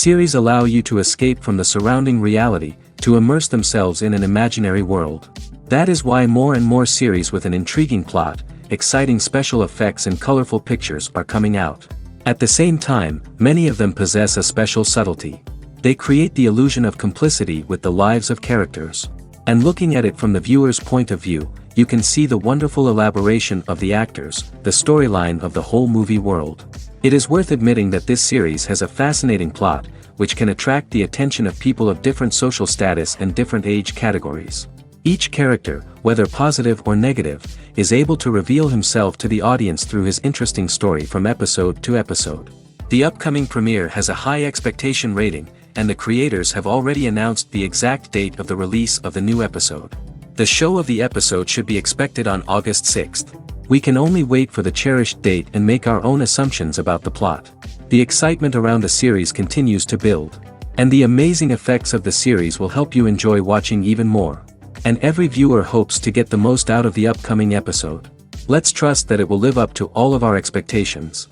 Series allow you to escape from the surrounding reality, to immerse themselves in an imaginary world. That is why more and more series with an intriguing plot, exciting special effects and colorful pictures are coming out. At the same time, many of them possess a special subtlety. They create the illusion of complicity with the lives of characters. And looking at it from the viewer's point of view, you can see the wonderful elaboration of the actors, the storyline of the whole movie world. It is worth admitting that this series has a fascinating plot, which can attract the attention of people of different social status and different age categories. Each character, whether positive or negative, is able to reveal himself to the audience through his interesting story from episode to episode. The upcoming premiere has a high expectation rating, and the creators have already announced the exact date of the release of the new episode. The show of the episode should be expected on August 6th. We can only wait for the cherished date and make our own assumptions about the plot. The excitement around the series continues to build. And the amazing effects of the series will help you enjoy watching even more. And every viewer hopes to get the most out of the upcoming episode. Let's trust that it will live up to all of our expectations.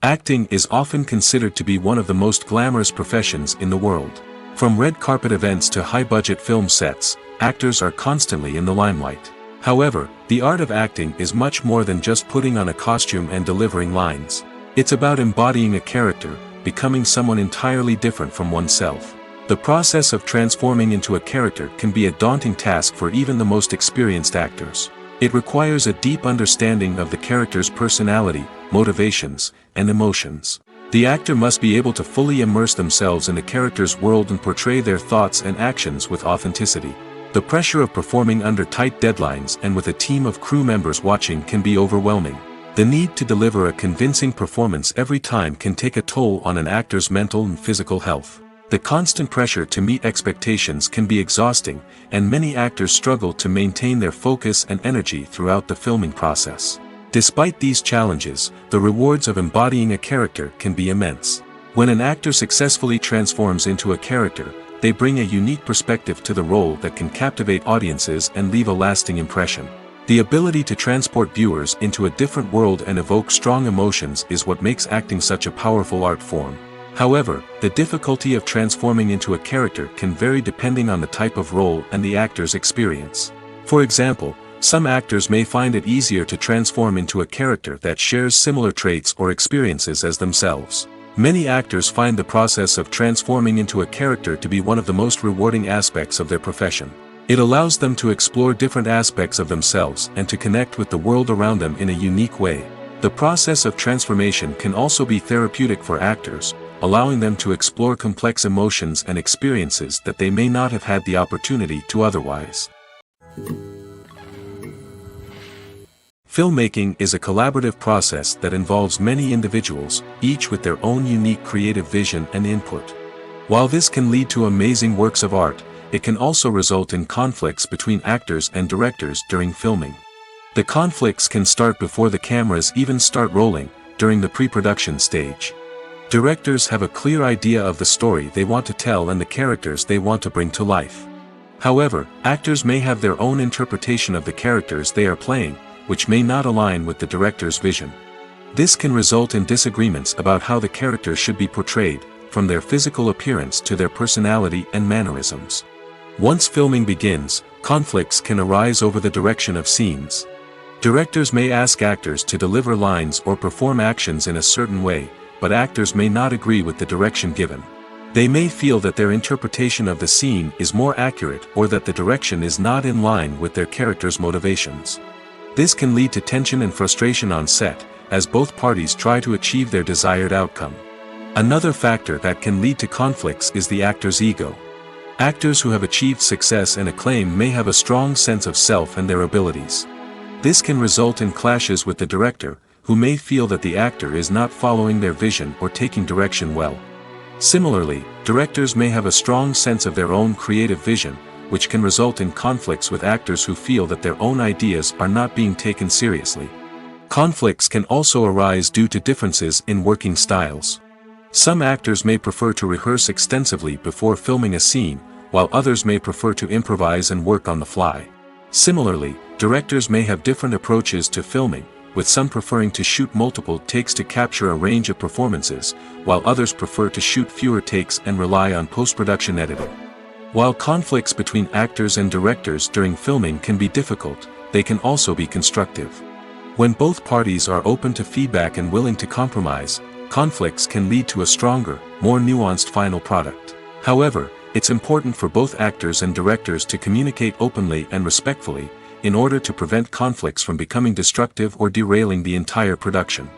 Acting is often considered to be one of the most glamorous professions in the world. From red carpet events to high-budget film sets, actors are constantly in the limelight. However, the art of acting is much more than just putting on a costume and delivering lines. It's about embodying a character, becoming someone entirely different from oneself. The process of transforming into a character can be a daunting task for even the most experienced actors. It requires a deep understanding of the character's personality, motivations, and emotions. The actor must be able to fully immerse themselves in the character's world and portray their thoughts and actions with authenticity. The pressure of performing under tight deadlines and with a team of crew members watching can be overwhelming. The need to deliver a convincing performance every time can take a toll on an actor's mental and physical health. The constant pressure to meet expectations can be exhausting, and many actors struggle to maintain their focus and energy throughout the filming process. Despite these challenges, the rewards of embodying a character can be immense. When an actor successfully transforms into a character, they bring a unique perspective to the role that can captivate audiences and leave a lasting impression. The ability to transport viewers into a different world and evoke strong emotions is what makes acting such a powerful art form. However, the difficulty of transforming into a character can vary depending on the type of role and the actor's experience. For example, some actors may find it easier to transform into a character that shares similar traits or experiences as themselves. Many actors find the process of transforming into a character to be one of the most rewarding aspects of their profession. It allows them to explore different aspects of themselves and to connect with the world around them in a unique way. The process of transformation can also be therapeutic for actors, allowing them to explore complex emotions and experiences that they may not have had the opportunity to otherwise. Filmmaking is a collaborative process that involves many individuals, each with their own unique creative vision and input. While this can lead to amazing works of art, it can also result in conflicts between actors and directors during filming. The conflicts can start before the cameras even start rolling, during the pre-production stage. Directors have a clear idea of the story they want to tell and the characters they want to bring to life. However, actors may have their own interpretation of the characters they are playing, which may not align with the director's vision. This can result in disagreements about how the characters should be portrayed, from their physical appearance to their personality and mannerisms. Once filming begins, conflicts can arise over the direction of scenes. Directors may ask actors to deliver lines or perform actions in a certain way, but actors may not agree with the direction given. They may feel that their interpretation of the scene is more accurate or that the direction is not in line with their character's motivations. This can lead to tension and frustration on set, as both parties try to achieve their desired outcome. Another factor that can lead to conflicts is the actor's ego. Actors who have achieved success and acclaim may have a strong sense of self and their abilities. This can result in clashes with the director, who may feel that the actor is not following their vision or taking direction well. Similarly, directors may have a strong sense of their own creative vision, which can result in conflicts with actors who feel that their own ideas are not being taken seriously. Conflicts can also arise due to differences in working styles. Some actors may prefer to rehearse extensively before filming a scene, while others may prefer to improvise and work on the fly. Similarly, directors may have different approaches to filming, with some preferring to shoot multiple takes to capture a range of performances, while others prefer to shoot fewer takes and rely on post-production editing. While conflicts between actors and directors during filming can be difficult, they can also be constructive. When both parties are open to feedback and willing to compromise, conflicts can lead to a stronger, more nuanced final product. However, it's important for both actors and directors to communicate openly and respectfully, in order to prevent conflicts from becoming destructive or derailing the entire production.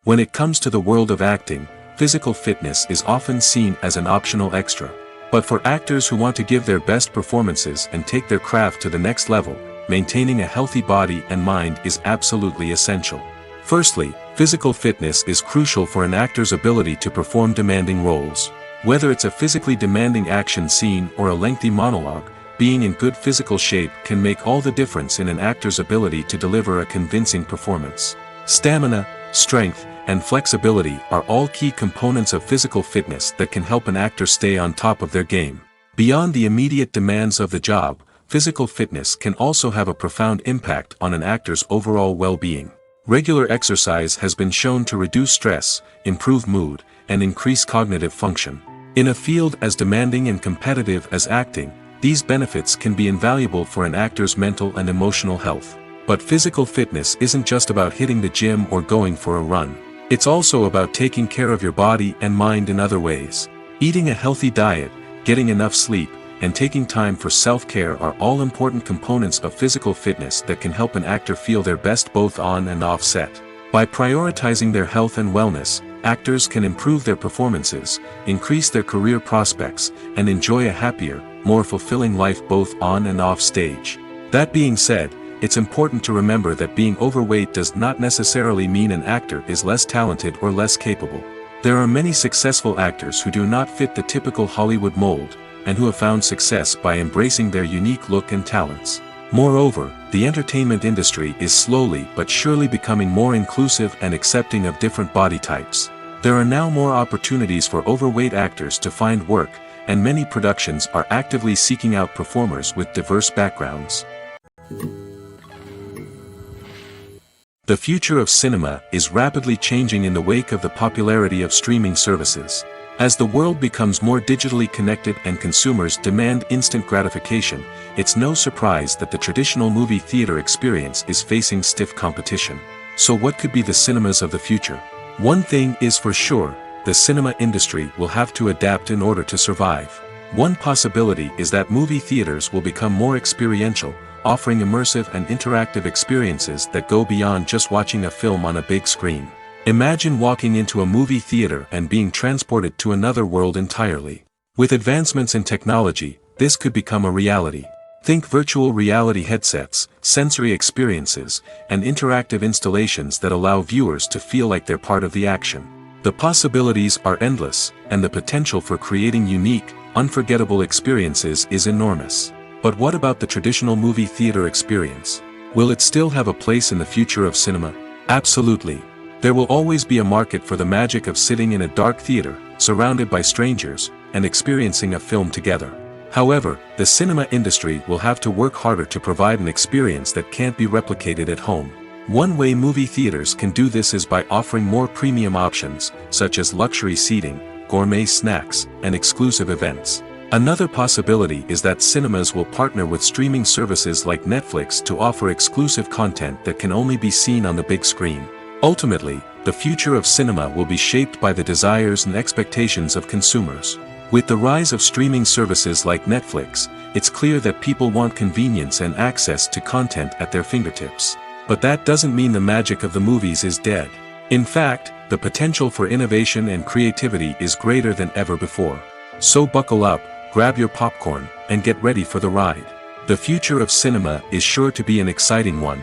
When it comes to the world of acting, physical fitness is often seen as an optional extra. But for actors who want to give their best performances and take their craft to the next level, maintaining a healthy body and mind is absolutely essential. Firstly, physical fitness is crucial for an actor's ability to perform demanding roles. Whether it's a physically demanding action scene or a lengthy monologue, being in good physical shape can make all the difference in an actor's ability to deliver a convincing performance. Stamina, strength, and flexibility are all key components of physical fitness that can help an actor stay on top of their game. Beyond the immediate demands of the job, physical fitness can also have a profound impact on an actor's overall well-being. Regular exercise has been shown to reduce stress, improve mood, and increase cognitive function. In a field as demanding and competitive as acting, these benefits can be invaluable for an actor's mental and emotional health. But physical fitness isn't just about hitting the gym or going for a run. It's also about taking care of your body and mind in other ways. Eating a healthy diet, getting enough sleep, and taking time for self-care are all important components of physical fitness that can help an actor feel their best both on and off set. By prioritizing their health and wellness, actors can improve their performances, increase their career prospects, and enjoy a happier, more fulfilling life both on and off stage. That being said, it's important to remember that being overweight does not necessarily mean an actor is less talented or less capable. There are many successful actors who do not fit the typical Hollywood mold, and who have found success by embracing their unique look and talents. Moreover, the entertainment industry is slowly but surely becoming more inclusive and accepting of different body types. There are now more opportunities for overweight actors to find work, and many productions are actively seeking out performers with diverse backgrounds. The future of cinema is rapidly changing in the wake of the popularity of streaming services. As the world becomes more digitally connected and consumers demand instant gratification, it's no surprise that the traditional movie theater experience is facing stiff competition. So what could be the cinemas of the future? One thing is for sure, the cinema industry will have to adapt in order to survive. One possibility is that movie theaters will become more experiential, offering immersive and interactive experiences that go beyond just watching a film on a big screen. Imagine walking into a movie theater and being transported to another world entirely. With advancements in technology, this could become a reality. Think virtual reality headsets, sensory experiences, and interactive installations that allow viewers to feel like they're part of the action. The possibilities are endless, and the potential for creating unique, unforgettable experiences is enormous. But what about the traditional movie theater experience? Will it still have a place in the future of cinema? Absolutely. There will always be a market for the magic of sitting in a dark theater, surrounded by strangers, and experiencing a film together. However, the cinema industry will have to work harder to provide an experience that can't be replicated at home. One way movie theaters can do this is by offering more premium options, such as luxury seating, gourmet snacks, and exclusive events. Another possibility is that cinemas will partner with streaming services like Netflix to offer exclusive content that can only be seen on the big screen. Ultimately, the future of cinema will be shaped by the desires and expectations of consumers. With the rise of streaming services like Netflix, it's clear that people want convenience and access to content at their fingertips. But that doesn't mean the magic of the movies is dead. In fact, the potential for innovation and creativity is greater than ever before. So buckle up, grab your popcorn, and get ready for the ride. The future of cinema is sure to be an exciting one.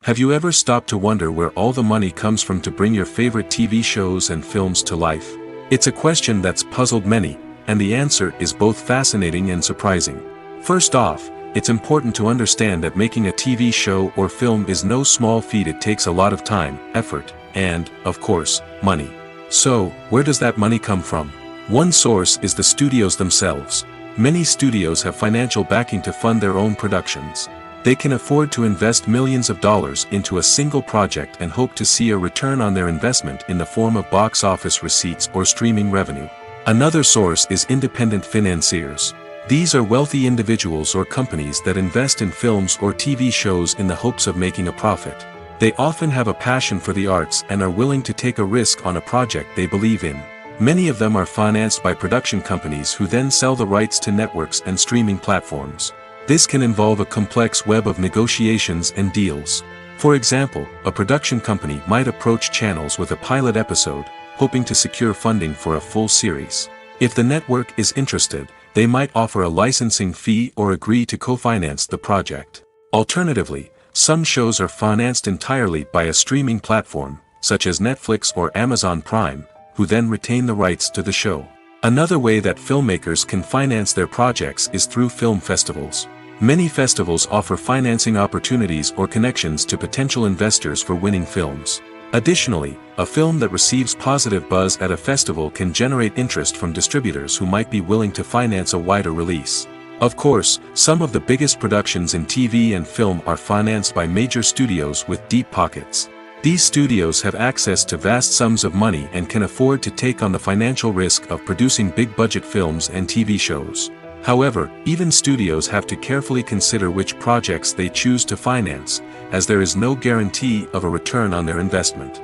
Have you ever stopped to wonder where all the money comes from to bring your favorite TV shows and films to life? It's a question that's puzzled many, and the answer is both fascinating and surprising. First off, it's important to understand that making a TV show or film is no small feat. It takes a lot of time, effort, and, of course, money. So, where does that money come from? One source is the studios themselves. Many studios have financial backing to fund their own productions. They can afford to invest millions of dollars into a single project and hope to see a return on their investment in the form of box office receipts or streaming revenue. Another source is independent financiers. These are wealthy individuals or companies that invest in films or TV shows in the hopes of making a profit. They often have a passion for the arts and are willing to take a risk on a project they believe in. Many of them are financed by production companies who then sell the rights to networks and streaming platforms. This can involve a complex web of negotiations and deals. For example, a production company might approach channels with a pilot episode, hoping to secure funding for a full series. If the network is interested, they might offer a licensing fee or agree to co-finance the project. Alternatively, some shows are financed entirely by a streaming platform, such as Netflix or Amazon Prime, who then retain the rights to the show. Another way that filmmakers can finance their projects is through film festivals. Many festivals offer financing opportunities or connections to potential investors for winning films. Additionally, a film that receives positive buzz at a festival can generate interest from distributors who might be willing to finance a wider release. Of course, some of the biggest productions in TV and film are financed by major studios with deep pockets. These studios have access to vast sums of money and can afford to take on the financial risk of producing big-budget films and TV shows. However, even studios have to carefully consider which projects they choose to finance, as there is no guarantee of a return on their investment.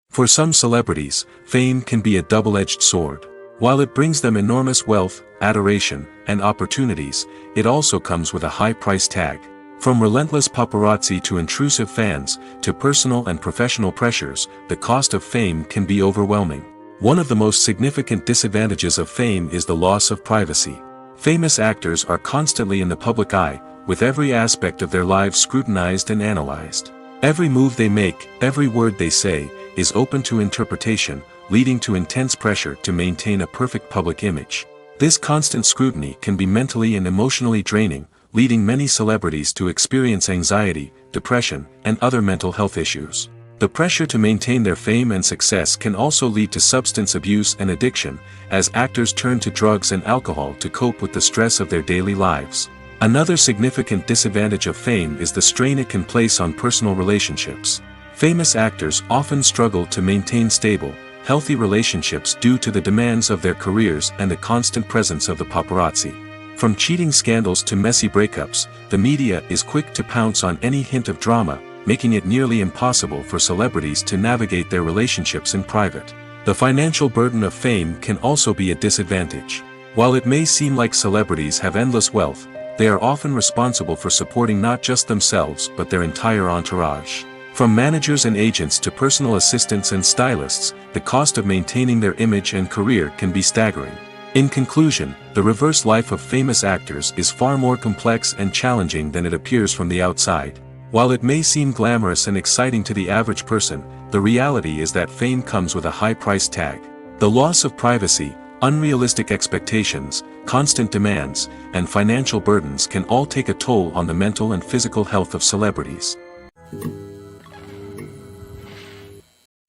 For some celebrities, fame can be a double-edged sword. While it brings them enormous wealth, adoration, and opportunities, it also comes with a high price tag. From relentless paparazzi to intrusive fans, to personal and professional pressures, the cost of fame can be overwhelming. One of the most significant disadvantages of fame is the loss of privacy. Famous actors are constantly in the public eye, with every aspect of their lives scrutinized and analyzed. Every move they make, every word they say, is open to interpretation, leading to intense pressure to maintain a perfect public image. This constant scrutiny can be mentally and emotionally draining, leading many celebrities to experience anxiety, depression, and other mental health issues. The pressure to maintain their fame and success can also lead to substance abuse and addiction, as actors turn to drugs and alcohol to cope with the stress of their daily lives. Another significant disadvantage of fame is the strain it can place on personal relationships. Famous actors often struggle to maintain stable, healthy relationships due to the demands of their careers and the constant presence of the paparazzi. From cheating scandals to messy breakups, the media is quick to pounce on any hint of drama, making it nearly impossible for celebrities to navigate their relationships in private. The financial burden of fame can also be a disadvantage. While it may seem like celebrities have endless wealth, they are often responsible for supporting not just themselves but their entire entourage. From managers and agents to personal assistants and stylists, the cost of maintaining their image and career can be staggering. In conclusion, the reverse life of famous actors is far more complex and challenging than it appears from the outside. While it may seem glamorous and exciting to the average person, the reality is that fame comes with a high price tag. The loss of privacy, unrealistic expectations, constant demands, and financial burdens can all take a toll on the mental and physical health of celebrities.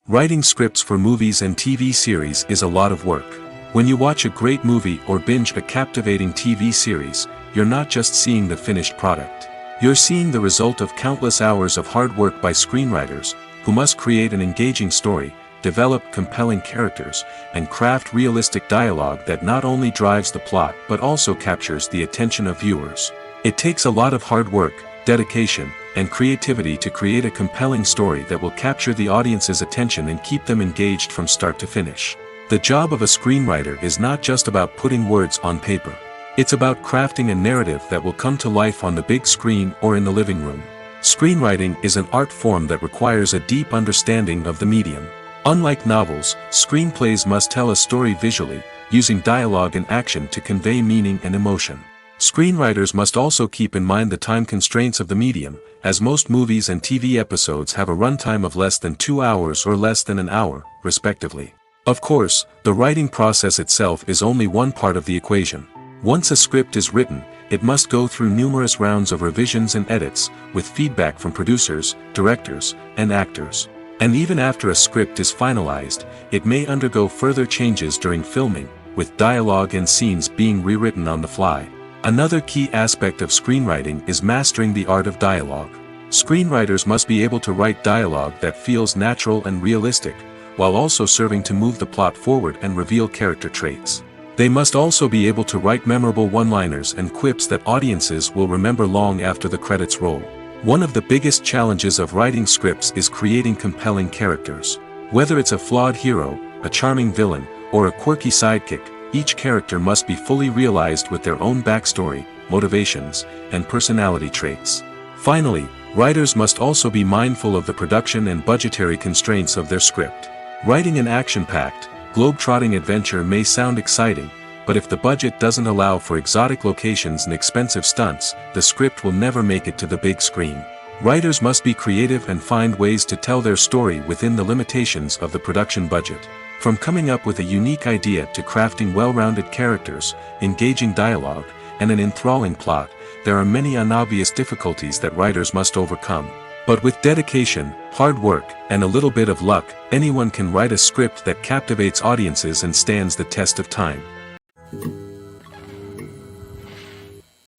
Writing scripts for movies and TV series is a lot of work. When you watch a great movie or binge a captivating TV series, you're not just seeing the finished product. You're seeing the result of countless hours of hard work by screenwriters, who must create an engaging story, develop compelling characters, and craft realistic dialogue that not only drives the plot but also captures the attention of viewers. It takes a lot of hard work, dedication, and creativity to create a compelling story that will capture the audience's attention and keep them engaged from start to finish. The job of a screenwriter is not just about putting words on paper. It's about crafting a narrative that will come to life on the big screen or in the living room. Screenwriting is an art form that requires a deep understanding of the medium. Unlike novels, screenplays must tell a story visually, using dialogue and action to convey meaning and emotion. Screenwriters must also keep in mind the time constraints of the medium, as most movies and TV episodes have a runtime of less than 2 hours or less than an hour, respectively. Of course, the writing process itself is only one part of the equation. Once a script is written, it must go through numerous rounds of revisions and edits, with feedback from producers, directors, and actors. And even after a script is finalized, it may undergo further changes during filming, with dialogue and scenes being rewritten on the fly. Another key aspect of screenwriting is mastering the art of dialogue. Screenwriters must be able to write dialogue that feels natural and realistic, while also serving to move the plot forward and reveal character traits. They must also be able to write memorable one-liners and quips that audiences will remember long after the credits roll. One of the biggest challenges of writing scripts is creating compelling characters. Whether it's a flawed hero, a charming villain, or a quirky sidekick, each character must be fully realized with their own backstory, motivations, and personality traits. Finally, writers must also be mindful of the production and budgetary constraints of their script. Writing an action-packed, globe-trotting adventure may sound exciting, but if the budget doesn't allow for exotic locations and expensive stunts, the script will never make it to the big screen. Writers must be creative and find ways to tell their story within the limitations of the production budget. From coming up with a unique idea to crafting well-rounded characters, engaging dialogue, and an enthralling plot, there are many unobvious difficulties that writers must overcome. But with dedication, hard work, and a little bit of luck, anyone can write a script that captivates audiences and stands the test of time.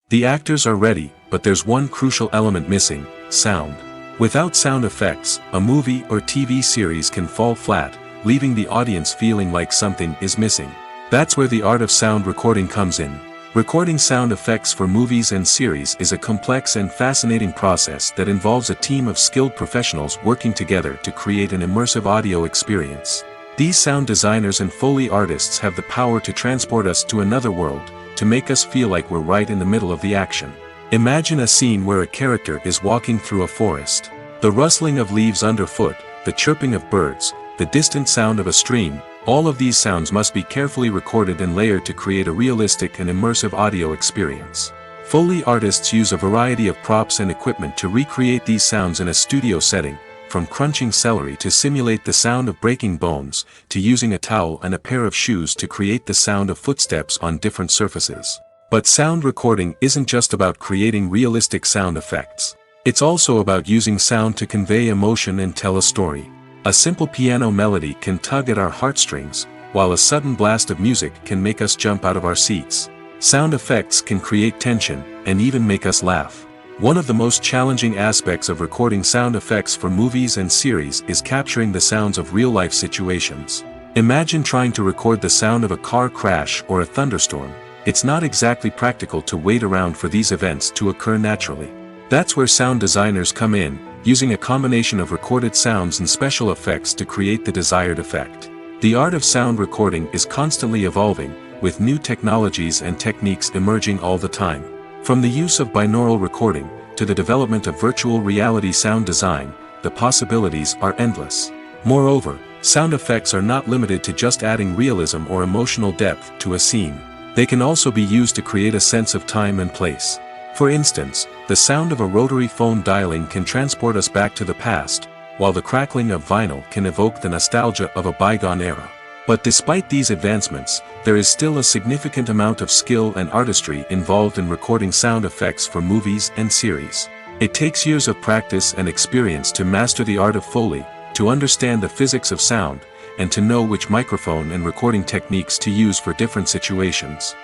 The actors are ready, but there's one crucial element missing: sound. Without sound effects, a movie or TV series can fall flat, leaving the audience feeling like something is missing. That's where the art of sound recording comes in. Recording sound effects for movies and series is a complex and fascinating process that involves a team of skilled professionals working together to create an immersive audio experience. These sound designers and Foley artists have the power to transport us to another world, to make us feel like we're right in the middle of the action. Imagine a scene where a character is walking through a forest. The rustling of leaves underfoot, the chirping of birds, the distant sound of a stream, all of these sounds must be carefully recorded and layered to create a realistic and immersive audio experience. Foley artists use a variety of props and equipment to recreate these sounds in a studio setting, from crunching celery to simulate the sound of breaking bones, to using a towel and a pair of shoes to create the sound of footsteps on different surfaces. But sound recording isn't just about creating realistic sound effects. It's also about using sound to convey emotion and tell a story. A simple piano melody can tug at our heartstrings, while a sudden blast of music can make us jump out of our seats. Sound effects can create tension, and even make us laugh. One of the most challenging aspects of recording sound effects for movies and series is capturing the sounds of real-life situations. Imagine trying to record the sound of a car crash or a thunderstorm. It's not exactly practical to wait around for these events to occur naturally. That's where sound designers come in, using a combination of recorded sounds and special effects to create the desired effect. The art of sound recording is constantly evolving, with new technologies and techniques emerging all the time. From the use of binaural recording, to the development of virtual reality sound design, the possibilities are endless. Moreover, sound effects are not limited to just adding realism or emotional depth to a scene. They can also be used to create a sense of time and place. For instance, the sound of a rotary phone dialing can transport us back to the past, while the crackling of vinyl can evoke the nostalgia of a bygone era. But despite these advancements, there is still a significant amount of skill and artistry involved in recording sound effects for movies and series. It takes years of practice and experience to master the art of Foley, to understand the physics of sound, and to know which microphone and recording techniques to use for different situations.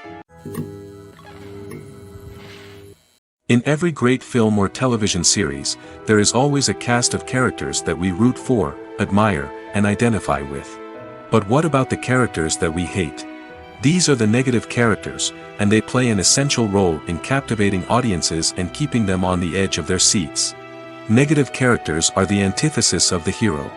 In every great film or television series, there is always a cast of characters that we root for, admire, and identify with. But what about the characters that we hate? These are the negative characters, and they play an essential role in captivating audiences and keeping them on the edge of their seats. Negative characters are the antithesis of the hero.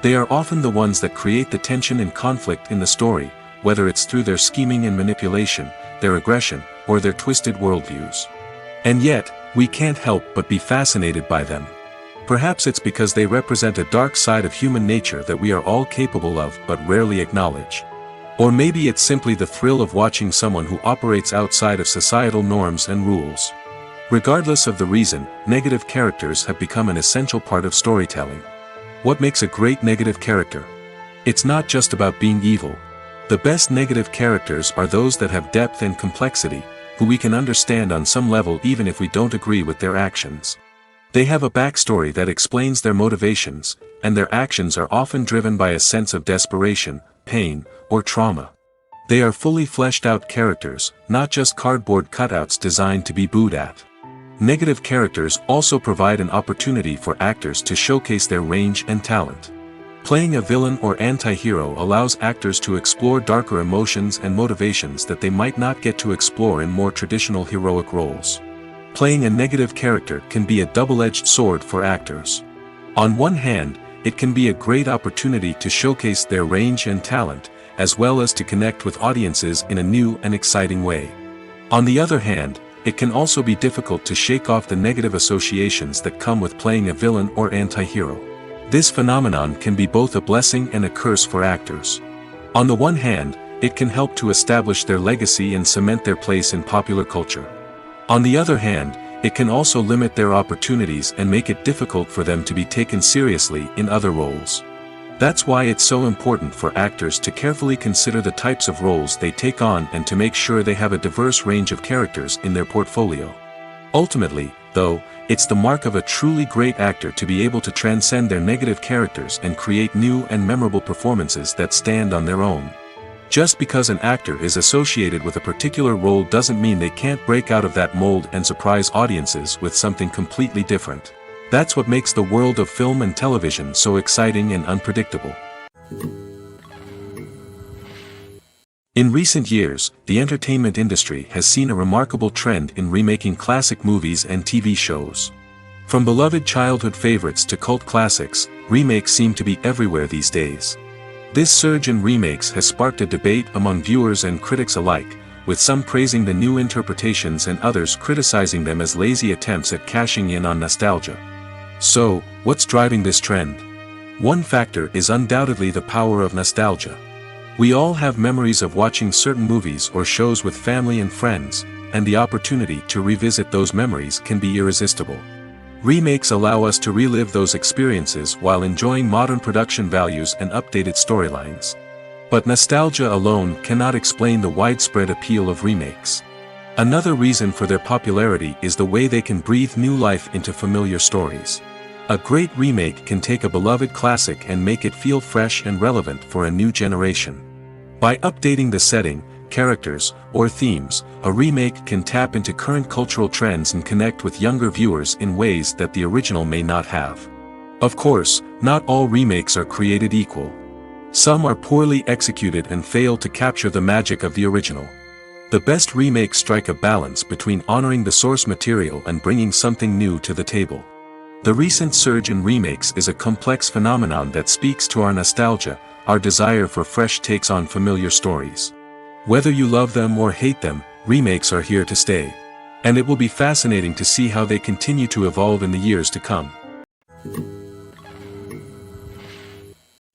They are often the ones that create the tension and conflict in the story, whether it's through their scheming and manipulation, their aggression, or their twisted worldviews. And yet, we can't help but be fascinated by them. Perhaps it's because they represent a dark side of human nature that we are all capable of but rarely acknowledge. Or maybe it's simply the thrill of watching someone who operates outside of societal norms and rules. Regardless of the reason, negative characters have become an essential part of storytelling. What makes a great negative character? It's not just about being evil. The best negative characters are those that have depth and complexity, who we can understand on some level even if we don't agree with their actions. They have a backstory that explains their motivations, and their actions are often driven by a sense of desperation, pain, or trauma. They are fully fleshed out characters, not just cardboard cutouts designed to be booed at. Negative characters also provide an opportunity for actors to showcase their range and talent. Playing a villain or anti-hero allows actors to explore darker emotions and motivations that they might not get to explore in more traditional heroic roles. Playing a negative character can be a double-edged sword for actors. On one hand, it can be a great opportunity to showcase their range and talent, as well as to connect with audiences in a new and exciting way. On the other hand, it can also be difficult to shake off the negative associations that come with playing a villain or anti-hero. This phenomenon can be both a blessing and a curse for actors. On the one hand, it can help to establish their legacy and cement their place in popular culture. On the other hand, it can also limit their opportunities and make it difficult for them to be taken seriously in other roles. That's why it's so important for actors to carefully consider the types of roles they take on and to make sure they have a diverse range of characters in their portfolio. Ultimately, though, it's the mark of a truly great actor to be able to transcend their negative characters and create new and memorable performances that stand on their own. Just because an actor is associated with a particular role doesn't mean they can't break out of that mold and surprise audiences with something completely different. That's what makes the world of film and television so exciting and unpredictable. In recent years, the entertainment industry has seen a remarkable trend in remaking classic movies and TV shows. From beloved childhood favorites to cult classics, remakes seem to be everywhere these days. This surge in remakes has sparked a debate among viewers and critics alike, with some praising the new interpretations and others criticizing them as lazy attempts at cashing in on nostalgia. So, what's driving this trend? One factor is undoubtedly the power of nostalgia. We all have memories of watching certain movies or shows with family and friends, and the opportunity to revisit those memories can be irresistible. Remakes allow us to relive those experiences while enjoying modern production values and updated storylines. But nostalgia alone cannot explain the widespread appeal of remakes. Another reason for their popularity is the way they can breathe new life into familiar stories. A great remake can take a beloved classic and make it feel fresh and relevant for a new generation. By updating the setting, characters, or themes, a remake can tap into current cultural trends and connect with younger viewers in ways that the original may not have. Of course, not all remakes are created equal. Some are poorly executed and fail to capture the magic of the original. The best remakes strike a balance between honoring the source material and bringing something new to the table. The recent surge in remakes is a complex phenomenon that speaks to our nostalgia, our desire for fresh takes on familiar stories. Whether you love them or hate them, remakes are here to stay. And it will be fascinating to see how they continue to evolve in the years to come.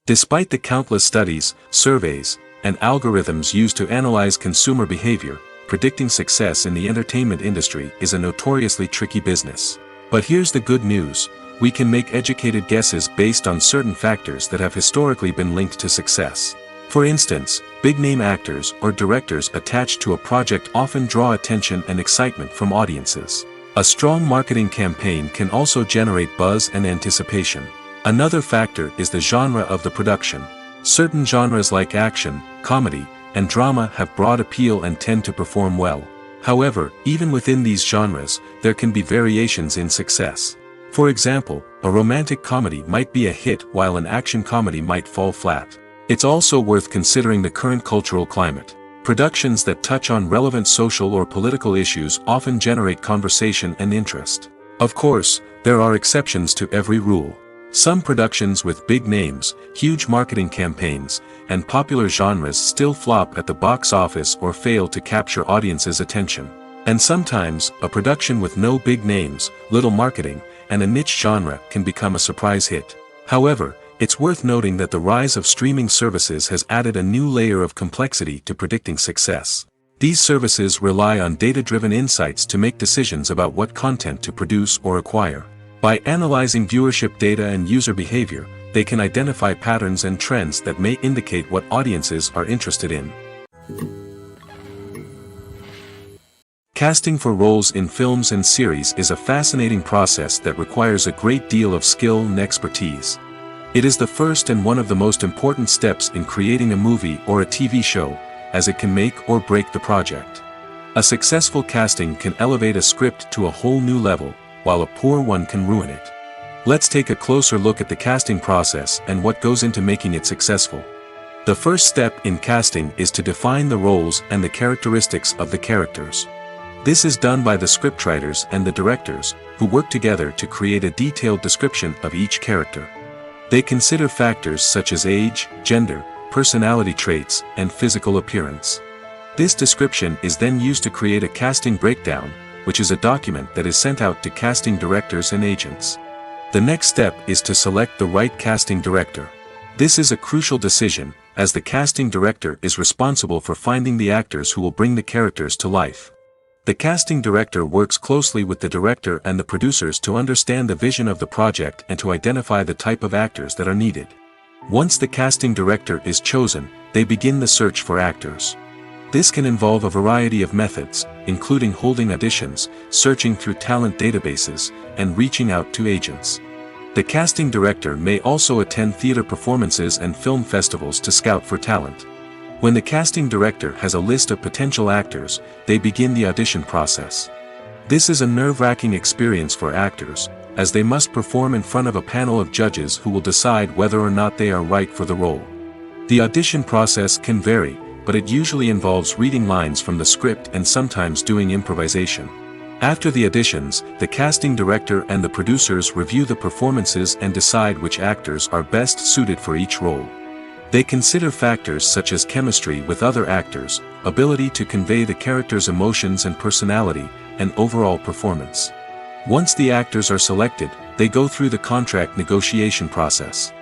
Despite the countless studies, surveys, and algorithms used to analyze consumer behavior, predicting success in the entertainment industry is a notoriously tricky business. But here's the good news: we can make educated guesses based on certain factors that have historically been linked to success. For instance, big-name actors or directors attached to a project often draw attention and excitement from audiences. A strong marketing campaign can also generate buzz and anticipation. Another factor is the genre of the production. Certain genres like action, comedy, and drama have broad appeal and tend to perform well. However, even within these genres, there can be variations in success. For example, a romantic comedy might be a hit while an action comedy might fall flat. It's also worth considering the current cultural climate. Productions that touch on relevant social or political issues often generate conversation and interest. Of course, there are exceptions to every rule. Some productions with big names, huge marketing campaigns, and popular genres still flop at the box office or fail to capture audiences' attention. And sometimes, a production with no big names, little marketing, and a niche genre can become a surprise hit. However, it's worth noting that the rise of streaming services has added a new layer of complexity to predicting success. These services rely on data-driven insights to make decisions about what content to produce or acquire. By analyzing viewership data and user behavior, they can identify patterns and trends that may indicate what audiences are interested in. Casting for roles in films and series is a fascinating process that requires a great deal of skill and expertise. It is the first and one of the most important steps in creating a movie or a TV show, as it can make or break the project. A successful casting can elevate a script to a whole new level, while a poor one can ruin it. Let's take a closer look at the casting process and what goes into making it successful. The first step in casting is to define the roles and the characteristics of the characters. This is done by the scriptwriters and the directors, who work together to create a detailed description of each character. They consider factors such as age, gender, personality traits, and physical appearance. This description is then used to create a casting breakdown, which is a document that is sent out to casting directors and agents. The next step is to select the right casting director. This is a crucial decision, as the casting director is responsible for finding the actors who will bring the characters to life. The casting director works closely with the director and the producers to understand the vision of the project and to identify the type of actors that are needed. Once the casting director is chosen, they begin the search for actors. This can involve a variety of methods, including holding auditions, searching through talent databases, and reaching out to agents. The casting director may also attend theater performances and film festivals to scout for talent. When the casting director has a list of potential actors, they begin the audition process. This is a nerve-wracking experience for actors, as they must perform in front of a panel of judges who will decide whether or not they are right for the role. The audition process can vary, but it usually involves reading lines from the script and sometimes doing improvisation. After the auditions, the casting director and the producers review the performances and decide which actors are best suited for each role. They consider factors such as chemistry with other actors, ability to convey the character's emotions and personality, and overall performance. Once the actors are selected, they go through the contract negotiation process.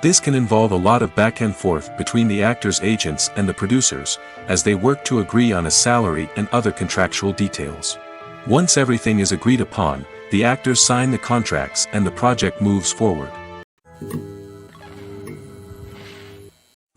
This can involve a lot of back and forth between the actors' agents and the producers, as they work to agree on a salary and other contractual details. Once everything is agreed upon, the actors sign the contracts and the project moves forward.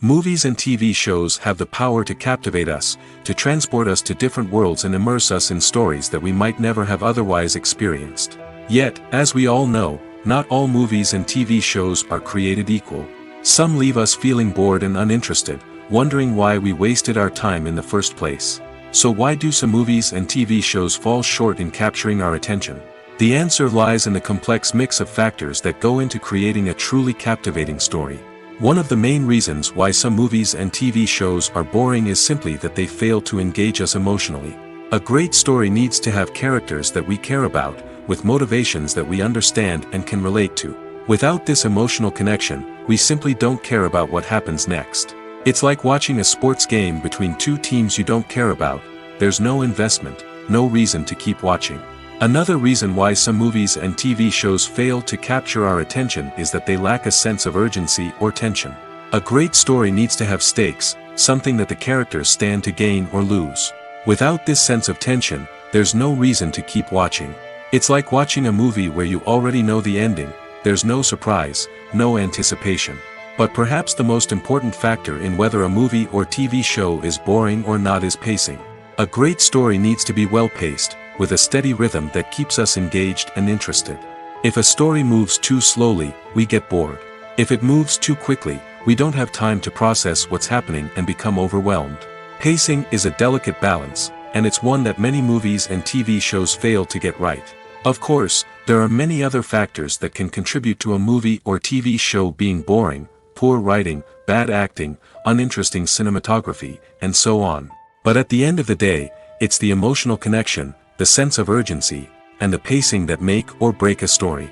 Movies and TV shows have the power to captivate us, to transport us to different worlds and immerse us in stories that we might never have otherwise experienced. Yet, as we all know, not all movies and TV shows are created equal. Some leave us feeling bored and uninterested, wondering why we wasted our time in the first place. So why do some movies and TV shows fall short in capturing our attention? The answer lies in the complex mix of factors that go into creating a truly captivating story. One of the main reasons why some movies and TV shows are boring is simply that they fail to engage us emotionally. A great story needs to have characters that we care about, with motivations that we understand and can relate to. Without this emotional connection, we simply don't care about what happens next. It's like watching a sports game between two teams you don't care about. There's no investment, no reason to keep watching. Another reason why some movies and TV shows fail to capture our attention is that they lack a sense of urgency or tension. A great story needs to have stakes, something that the characters stand to gain or lose. Without this sense of tension, there's no reason to keep watching. It's like watching a movie where you already know the ending. There's no surprise, no anticipation. But perhaps the most important factor in whether a movie or TV show is boring or not is pacing. A great story needs to be well-paced, with a steady rhythm that keeps us engaged and interested. If a story moves too slowly, we get bored. If it moves too quickly, we don't have time to process what's happening and become overwhelmed. Pacing is a delicate balance, and it's one that many movies and TV shows fail to get right. Of course, There are many other factors that can contribute to a movie or TV show being boring: poor writing, bad acting, uninteresting cinematography, and so on. But at the end of the day, it's the emotional connection, the sense of urgency, and the pacing that make or break a story.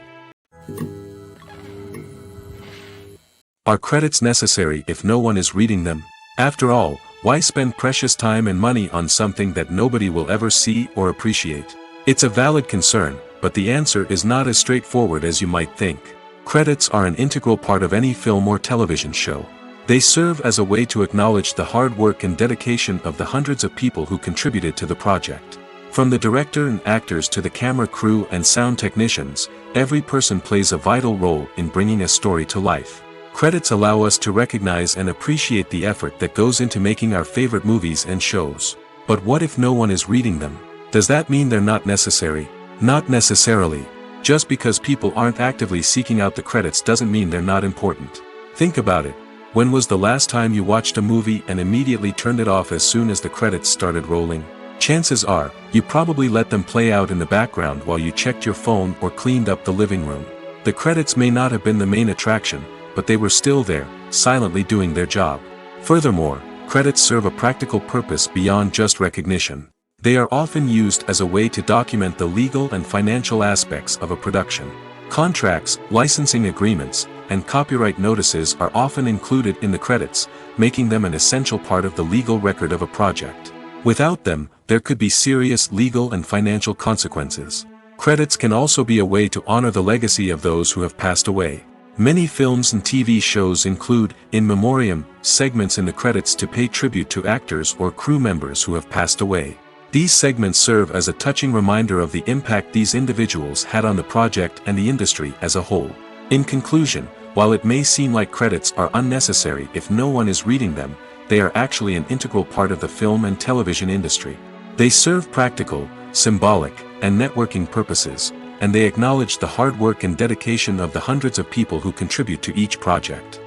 Are credits necessary if no one is reading them? After all, why spend precious time and money on something that nobody will ever see or appreciate? It's a valid concern, but the answer is not as straightforward as you might think. Credits are an integral part of any film or television show. They serve as a way to acknowledge the hard work and dedication of the hundreds of people who contributed to the project. From the director and actors to the camera crew and sound technicians, every person plays a vital role in bringing a story to life. Credits allow us to recognize and appreciate the effort that goes into making our favorite movies and shows. But what if no one is reading them? Does that mean they're not necessary? Not necessarily. Just because people aren't actively seeking out the credits doesn't mean they're not important. Think about it. When was the last time you watched a movie and immediately turned it off as soon as the credits started rolling? Chances are, you probably let them play out in the background while you checked your phone or cleaned up the living room. The credits may not have been the main attraction, but they were still there, silently doing their job. Furthermore, credits serve a practical purpose beyond just recognition. They are often used as a way to document the legal and financial aspects of a production. Contracts, licensing agreements, and copyright notices are often included in the credits, making them an essential part of the legal record of a project. Without them, there could be serious legal and financial consequences. Credits can also be a way to honor the legacy of those who have passed away. Many films and TV shows include, in memoriam, segments in the credits to pay tribute to actors or crew members who have passed away. These segments serve as a touching reminder of the impact these individuals had on the project and the industry as a whole. In conclusion, while it may seem like credits are unnecessary if no one is reading them, they are actually an integral part of the film and television industry. They serve practical, symbolic, and networking purposes, and they acknowledge the hard work and dedication of the hundreds of people who contribute to each project.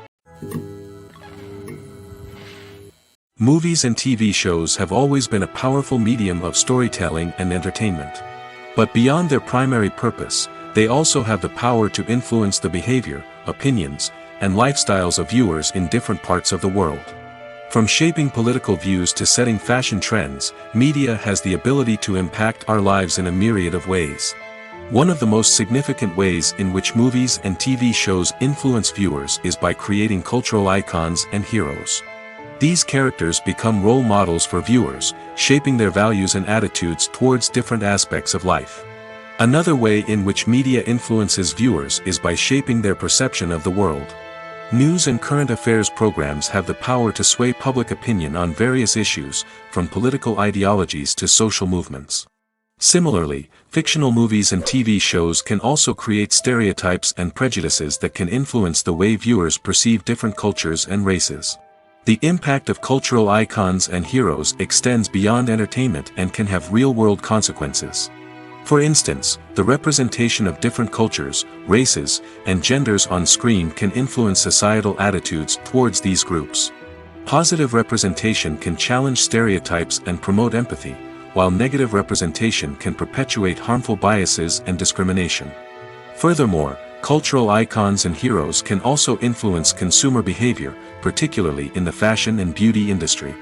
Movies and TV shows have always been a powerful medium of storytelling and entertainment. But beyond their primary purpose, they also have the power to influence the behavior, opinions, and lifestyles of viewers in different parts of the world. From shaping political views to setting fashion trends, media has the ability to impact our lives in a myriad of ways. One of the most significant ways in which movies and TV shows influence viewers is by creating cultural icons and heroes. These characters become role models for viewers, shaping their values and attitudes towards different aspects of life. Another way in which media influences viewers is by shaping their perception of the world. News and current affairs programs have the power to sway public opinion on various issues, from political ideologies to social movements. Similarly, fictional movies and TV shows can also create stereotypes and prejudices that can influence the way viewers perceive different cultures and races. The impact of cultural icons and heroes extends beyond entertainment and can have real-world consequences. For instance, the representation of different cultures, races, and genders on screen can influence societal attitudes towards these groups. Positive representation can challenge stereotypes and promote empathy, while negative representation can perpetuate harmful biases and discrimination. Furthermore, cultural icons and heroes can also influence consumer behavior, particularly in the fashion and beauty industry.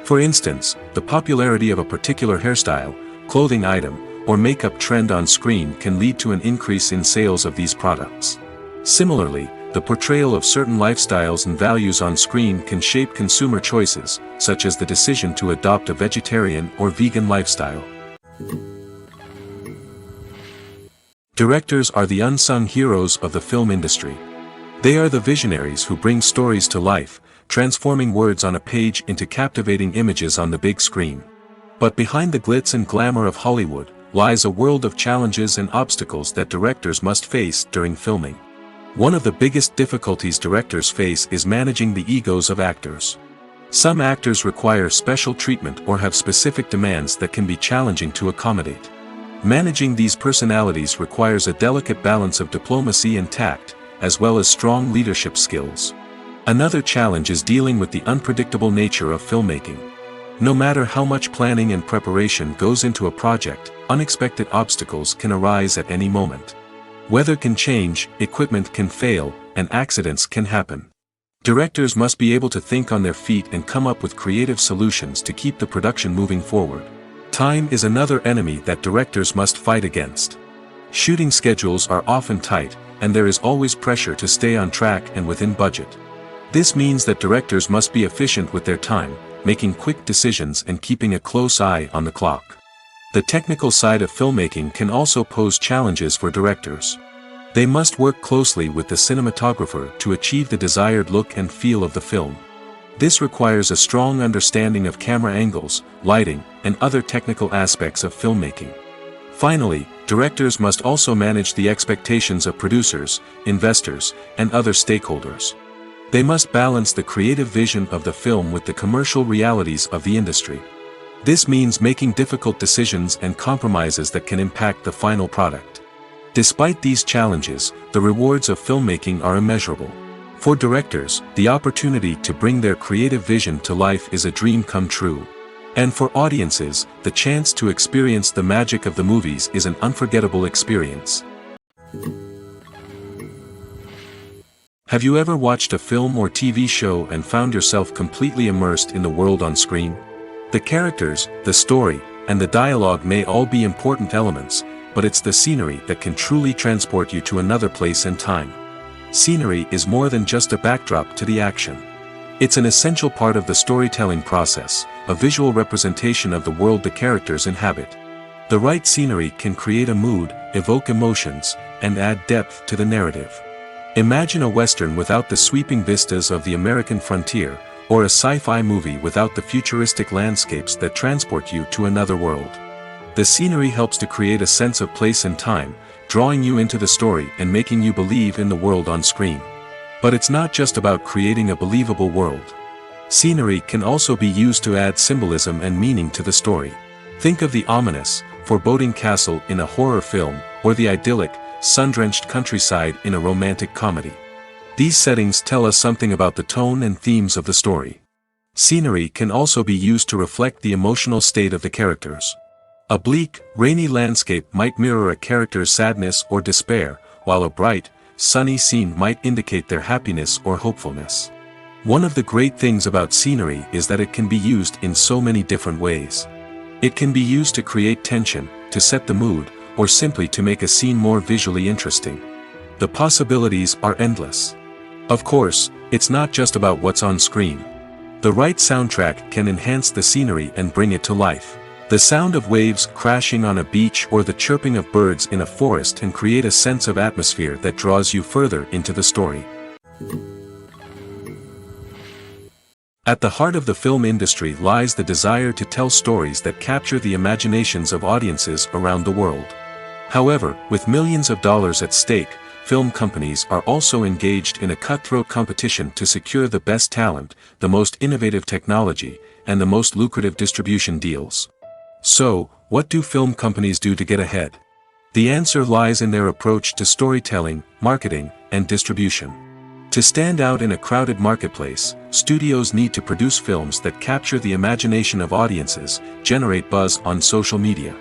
For instance, the popularity of a particular hairstyle, clothing item, or makeup trend on screen can lead to an increase in sales of these products. Similarly, the portrayal of certain lifestyles and values on screen can shape consumer choices, such as the decision to adopt a vegetarian or vegan lifestyle. Directors are the unsung heroes of the film industry. They are the visionaries who bring stories to life, transforming words on a page into captivating images on the big screen. But behind the glitz and glamour of Hollywood lies a world of challenges and obstacles that directors must face during filming. One of the biggest difficulties directors face is managing the egos of actors. Some actors require special treatment or have specific demands that can be challenging to accommodate. Managing these personalities requires a delicate balance of diplomacy and tact, as well as strong leadership skills. Another challenge is dealing with the unpredictable nature of filmmaking. No matter how much planning and preparation goes into a project, unexpected obstacles can arise at any moment. Weather can change, equipment can fail, and accidents can happen. Directors must be able to think on their feet and come up with creative solutions to keep the production moving forward. Time is another enemy that directors must fight against. Shooting schedules are often tight, and there is always pressure to stay on track and within budget. This means that directors must be efficient with their time, making quick decisions and keeping a close eye on the clock. The technical side of filmmaking can also pose challenges for directors. They must work closely with the cinematographer to achieve the desired look and feel of the film. This requires a strong understanding of camera angles, lighting, and other technical aspects of filmmaking. Finally, directors must also manage the expectations of producers, investors, and other stakeholders. They must balance the creative vision of the film with the commercial realities of the industry. This means making difficult decisions and compromises that can impact the final product. Despite these challenges, the rewards of filmmaking are immeasurable. For directors, the opportunity to bring their creative vision to life is a dream come true. And for audiences, the chance to experience the magic of the movies is an unforgettable experience. Have you ever watched a film or TV show and found yourself completely immersed in the world on screen? The characters, the story, and the dialogue may all be important elements, but it's the scenery that can truly transport you to another place and time. Scenery is more than just a backdrop to the action. It's an essential part of the storytelling process, a visual representation of the world the characters inhabit. The right scenery can create a mood, evoke emotions, and add depth to the narrative. Imagine a Western without the sweeping vistas of the American frontier, or a sci-fi movie without the futuristic landscapes that transport you to another world. The scenery helps to create a sense of place and time, drawing you into the story and making you believe in the world on screen. But it's not just about creating a believable world. Scenery can also be used to add symbolism and meaning to the story. Think of the ominous, foreboding castle in a horror film, or the idyllic, sun-drenched countryside in a romantic comedy. These settings tell us something about the tone and themes of the story. Scenery can also be used to reflect the emotional state of the characters. A bleak, rainy landscape might mirror a character's sadness or despair, while a bright, sunny scene might indicate their happiness or hopefulness. One of the great things about scenery is that it can be used in so many different ways. It can be used to create tension, to set the mood, or simply to make a scene more visually interesting. The possibilities are endless. Of course, it's not just about what's on screen. The right soundtrack can enhance the scenery and bring it to life. The sound of waves crashing on a beach or the chirping of birds in a forest can create a sense of atmosphere that draws you further into the story. At the heart of the film industry lies the desire to tell stories that capture the imaginations of audiences around the world. However, with millions of dollars at stake, film companies are also engaged in a cutthroat competition to secure the best talent, the most innovative technology, and the most lucrative distribution deals. So, what do film companies do to get ahead? The answer lies in their approach to storytelling, marketing, and distribution. To stand out in a crowded marketplace, studios need to produce films that capture the imagination of audiences, generate buzz on social media.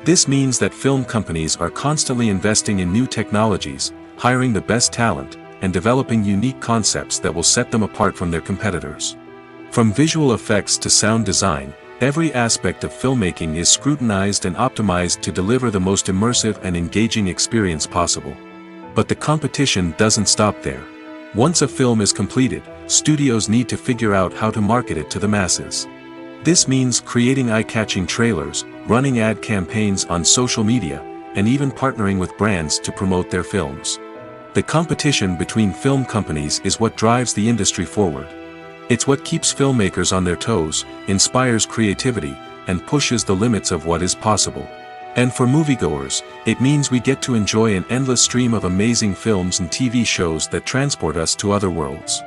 This means that film companies are constantly investing in new technologies, hiring the best talent, and developing unique concepts that will set them apart from their competitors. From visual effects to sound design, every aspect of filmmaking is scrutinized and optimized to deliver the most immersive and engaging experience possible. But the competition doesn't stop there. Once a film is completed, studios need to figure out how to market it to the masses. This means creating eye-catching trailers, running ad campaigns on social media, and even partnering with brands to promote their films. The competition between film companies is what drives the industry forward. It's what keeps filmmakers on their toes, inspires creativity, and pushes the limits of what is possible. And for moviegoers, it means we get to enjoy an endless stream of amazing films and TV shows that transport us to other worlds.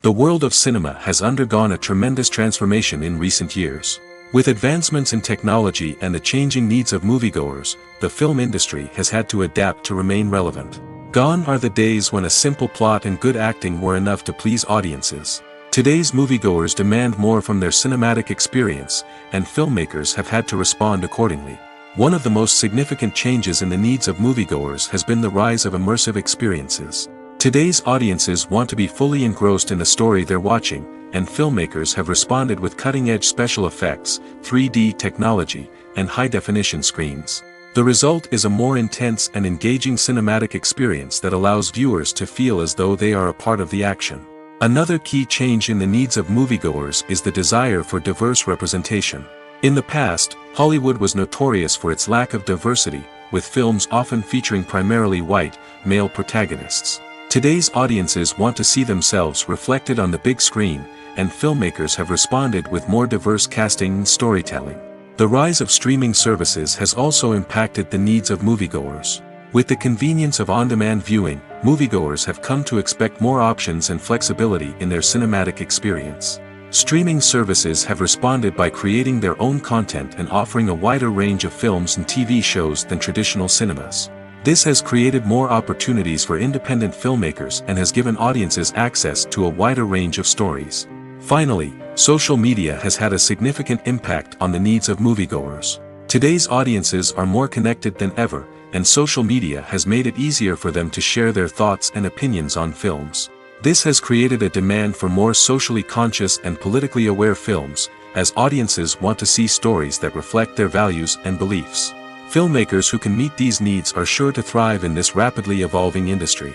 The world of cinema has undergone a tremendous transformation in recent years. With advancements in technology and the changing needs of moviegoers, the film industry has had to adapt to remain relevant. Gone are the days when a simple plot and good acting were enough to please audiences. Today's moviegoers demand more from their cinematic experience, and filmmakers have had to respond accordingly. One of the most significant changes in the needs of moviegoers has been the rise of immersive experiences. Today's audiences want to be fully engrossed in the story they're watching, and filmmakers have responded with cutting-edge special effects, 3D technology, and high-definition screens. The result is a more intense and engaging cinematic experience that allows viewers to feel as though they are a part of the action. Another key change in the needs of moviegoers is the desire for diverse representation. In the past, Hollywood was notorious for its lack of diversity, with films often featuring primarily white, male protagonists. Today's audiences want to see themselves reflected on the big screen, and filmmakers have responded with more diverse casting and storytelling. The rise of streaming services has also impacted the needs of moviegoers. With the convenience of on-demand viewing, moviegoers have come to expect more options and flexibility in their cinematic experience. Streaming services have responded by creating their own content and offering a wider range of films and TV shows than traditional cinemas. This has created more opportunities for independent filmmakers and has given audiences access to a wider range of stories. Finally, social media has had a significant impact on the needs of moviegoers. Today's audiences are more connected than ever, and social media has made it easier for them to share their thoughts and opinions on films. This has created a demand for more socially conscious and politically aware films, as audiences want to see stories that reflect their values and beliefs. Filmmakers who can meet these needs are sure to thrive in this rapidly evolving industry.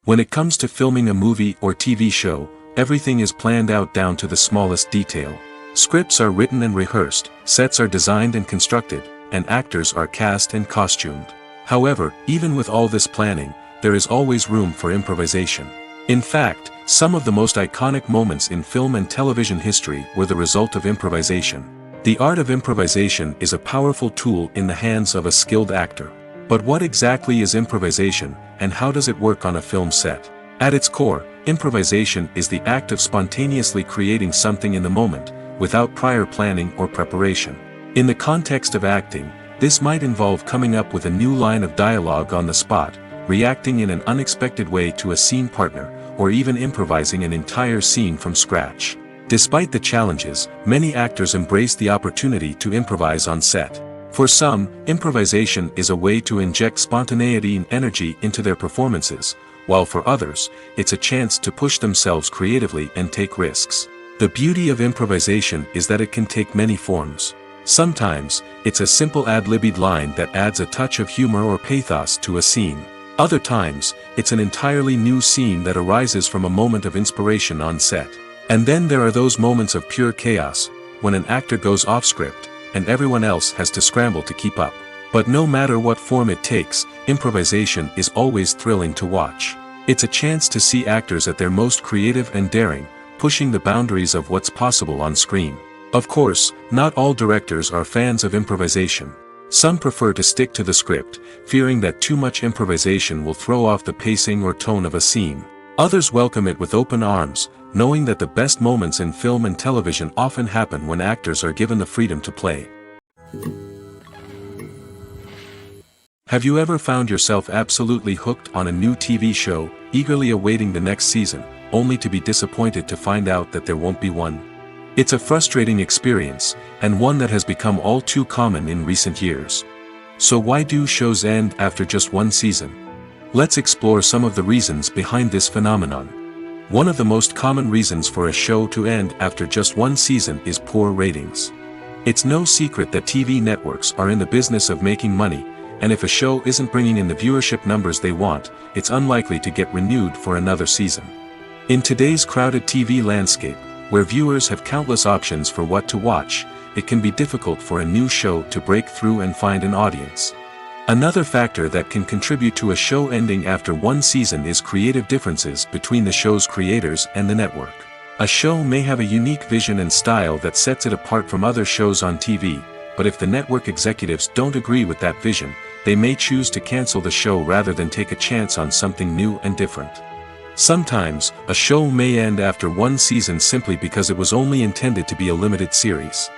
When it comes to filming a movie or TV show, everything is planned out down to the smallest detail. Scripts are written and rehearsed, sets are designed and constructed, and actors are cast and costumed. However, even with all this planning, there is always room for improvisation. In fact, some of the most iconic moments in film and television history were the result of improvisation. The art of improvisation is a powerful tool in the hands of a skilled actor. But what exactly is improvisation, and how does it work on a film set? At its core, improvisation is the act of spontaneously creating something in the moment, without prior planning or preparation. In the context of acting, this might involve coming up with a new line of dialogue on the spot, reacting in an unexpected way to a scene partner, or even improvising an entire scene from scratch. Despite the challenges, many actors embrace the opportunity to improvise on set. For some, improvisation is a way to inject spontaneity and energy into their performances, while for others, it's a chance to push themselves creatively and take risks. The beauty of improvisation is that it can take many forms. Sometimes, it's a simple ad-libbed line that adds a touch of humor or pathos to a scene. Other times, it's an entirely new scene that arises from a moment of inspiration on set. And then there are those moments of pure chaos, when an actor goes off script, and everyone else has to scramble to keep up. But no matter what form it takes, improvisation is always thrilling to watch. It's a chance to see actors at their most creative and daring, pushing the boundaries of what's possible on screen. Of course, not all directors are fans of improvisation. Some prefer to stick to the script, fearing that too much improvisation will throw off the pacing or tone of a scene. Others welcome it with open arms, knowing that the best moments in film and television often happen when actors are given the freedom to play. Have you ever found yourself absolutely hooked on a new TV show, eagerly awaiting the next season, only to be disappointed to find out that there won't be one? It's a frustrating experience, and one that has become all too common in recent years. So why do shows end after just one season? Let's explore some of the reasons behind this phenomenon. One of the most common reasons for a show to end after just one season is poor ratings. It's no secret that TV networks are in the business of making money, and if a show isn't bringing in the viewership numbers they want, it's unlikely to get renewed for another season. In today's crowded TV landscape, where viewers have countless options for what to watch, it can be difficult for a new show to break through and find an audience. Another factor that can contribute to a show ending after one season is creative differences between the show's creators and the network. A show may have a unique vision and style that sets it apart from other shows on TV, but if the network executives don't agree with that vision, they may choose to cancel the show rather than take a chance on something new and different. Sometimes, a show may end after one season simply because it was only intended to be a limited series.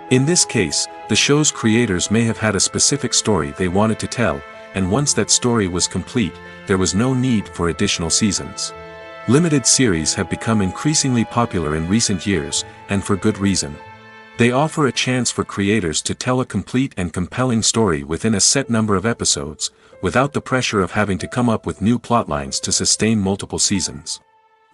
In this case, the show's creators may have had a specific story they wanted to tell, and once that story was complete, there was no need for additional seasons. Limited series have become increasingly popular in recent years, and for good reason. They offer a chance for creators to tell a complete and compelling story within a set number of episodes, without the pressure of having to come up with new plotlines to sustain multiple seasons.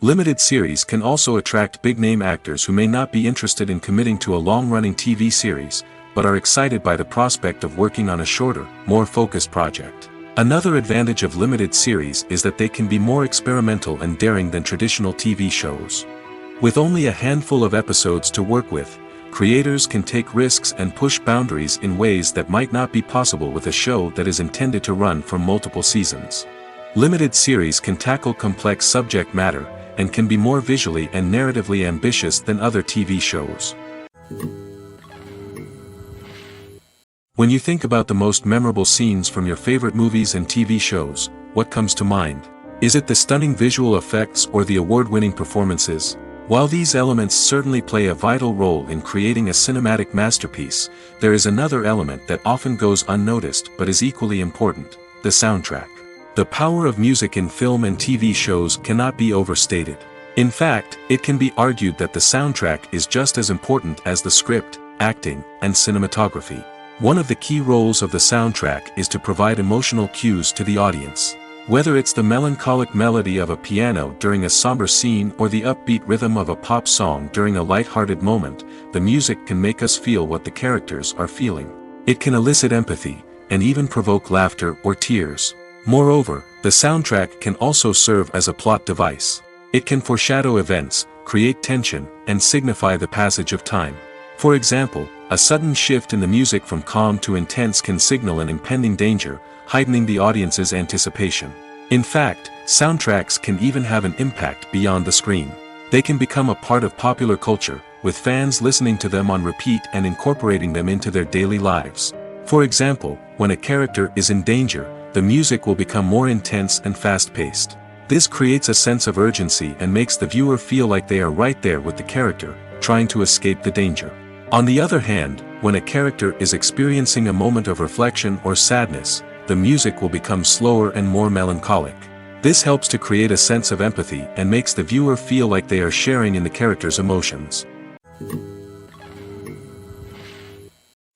Limited series can also attract big-name actors who may not be interested in committing to a long-running TV series, but are excited by the prospect of working on a shorter, more focused project. Another advantage of limited series is that they can be more experimental and daring than traditional TV shows. With only a handful of episodes to work with, creators can take risks and push boundaries in ways that might not be possible with a show that is intended to run for multiple seasons. Limited series can tackle complex subject matter, and can be more visually and narratively ambitious than other TV shows. When you think about the most memorable scenes from your favorite movies and TV shows, what comes to mind? Is it the stunning visual effects or the award-winning performances? While these elements certainly play a vital role in creating a cinematic masterpiece, there is another element that often goes unnoticed but is equally important: the soundtrack. The power of music in film and TV shows cannot be overstated. In fact, it can be argued that the soundtrack is just as important as the script, acting, and cinematography. One of the key roles of the soundtrack is to provide emotional cues to the audience. Whether it's the melancholic melody of a piano during a somber scene or the upbeat rhythm of a pop song during a light-hearted moment, the music can make us feel what the characters are feeling. It can elicit empathy, and even provoke laughter or tears. Moreover, the soundtrack can also serve as a plot device. It can foreshadow events, create tension, and signify the passage of time. For example, a sudden shift in the music from calm to intense can signal an impending danger, heightening the audience's anticipation. In fact, soundtracks can even have an impact beyond the screen. They can become a part of popular culture, with fans listening to them on repeat and incorporating them into their daily lives. For example, when a character is in danger, the music will become more intense and fast-paced. This creates a sense of urgency and makes the viewer feel like they are right there with the character, trying to escape the danger. On the other hand, when a character is experiencing a moment of reflection or sadness, the music will become slower and more melancholic. This helps to create a sense of empathy and makes the viewer feel like they are sharing in the character's emotions.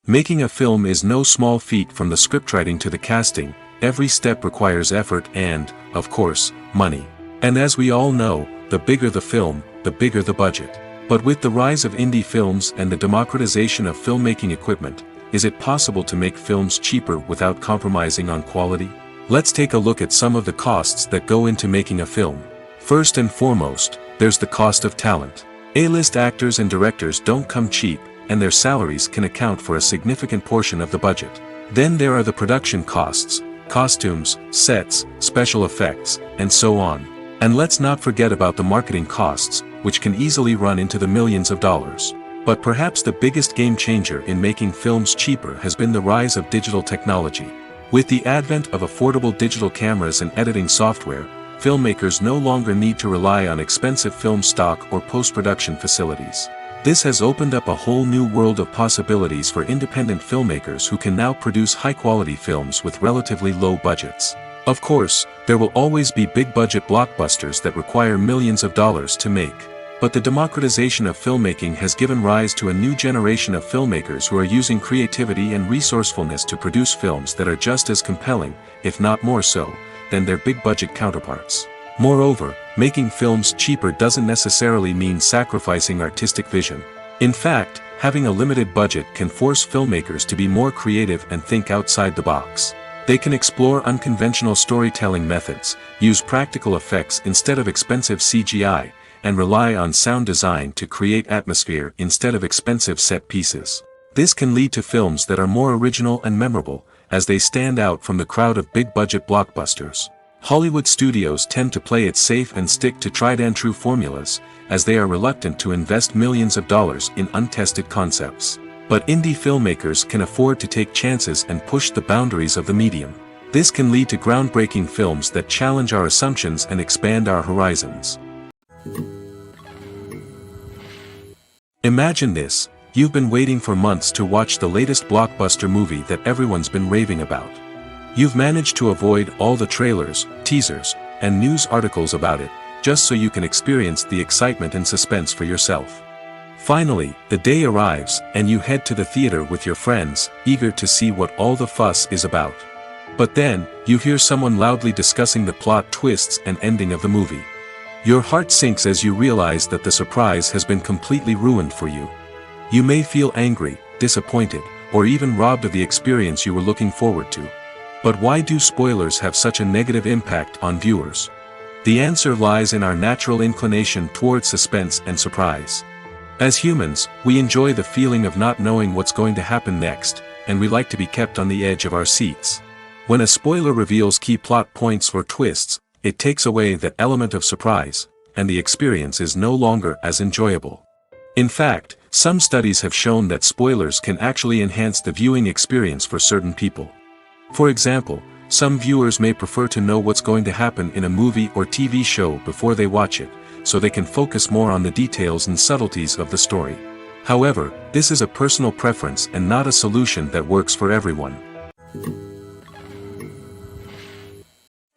Making a film is no small feat. From the scriptwriting to the casting, every step requires effort and, of course, money. And as we all know, the bigger the film, the bigger the budget. But with the rise of indie films and the democratization of filmmaking equipment, is it possible to make films cheaper without compromising on quality? Let's take a look at some of the costs that go into making a film. First and foremost, there's the cost of talent. A-list actors and directors don't come cheap, and their salaries can account for a significant portion of the budget. Then there are the production costs: costumes, sets, special effects, and so on. And let's not forget about the marketing costs, which can easily run into the millions of dollars. But perhaps the biggest game changer in making films cheaper has been the rise of digital technology. With the advent of affordable digital cameras and editing software, filmmakers no longer need to rely on expensive film stock or post-production facilities. This has opened up a whole new world of possibilities for independent filmmakers who can now produce high-quality films with relatively low budgets. Of course, there will always be big-budget blockbusters that require millions of dollars to make. But the democratization of filmmaking has given rise to a new generation of filmmakers who are using creativity and resourcefulness to produce films that are just as compelling, if not more so, than their big-budget counterparts. Moreover, making films cheaper doesn't necessarily mean sacrificing artistic vision. In fact, having a limited budget can force filmmakers to be more creative and think outside the box. They can explore unconventional storytelling methods, use practical effects instead of expensive CGI, and rely on sound design to create atmosphere instead of expensive set pieces. This can lead to films that are more original and memorable, as they stand out from the crowd of big-budget blockbusters. Hollywood studios tend to play it safe and stick to tried-and-true formulas, as they are reluctant to invest millions of dollars in untested concepts. But indie filmmakers can afford to take chances and push the boundaries of the medium. This can lead to groundbreaking films that challenge our assumptions and expand our horizons. Imagine this: you've been waiting for months to watch the latest blockbuster movie that everyone's been raving about. You've managed to avoid all the trailers, teasers, and news articles about it, just so you can experience the excitement and suspense for yourself. Finally, the day arrives, and you head to the theater with your friends, eager to see what all the fuss is about. But then, you hear someone loudly discussing the plot twists and ending of the movie. Your heart sinks as you realize that the surprise has been completely ruined for you. You may feel angry, disappointed, or even robbed of the experience you were looking forward to. But why do spoilers have such a negative impact on viewers? The answer lies in our natural inclination toward suspense and surprise. As humans, we enjoy the feeling of not knowing what's going to happen next, and we like to be kept on the edge of our seats. When a spoiler reveals key plot points or twists, it takes away that element of surprise, and the experience is no longer as enjoyable. In fact, some studies have shown that spoilers can actually enhance the viewing experience for certain people. For example, some viewers may prefer to know what's going to happen in a movie or TV show before they watch it, so they can focus more on the details and subtleties of the story. However, this is a personal preference and not a solution that works for everyone.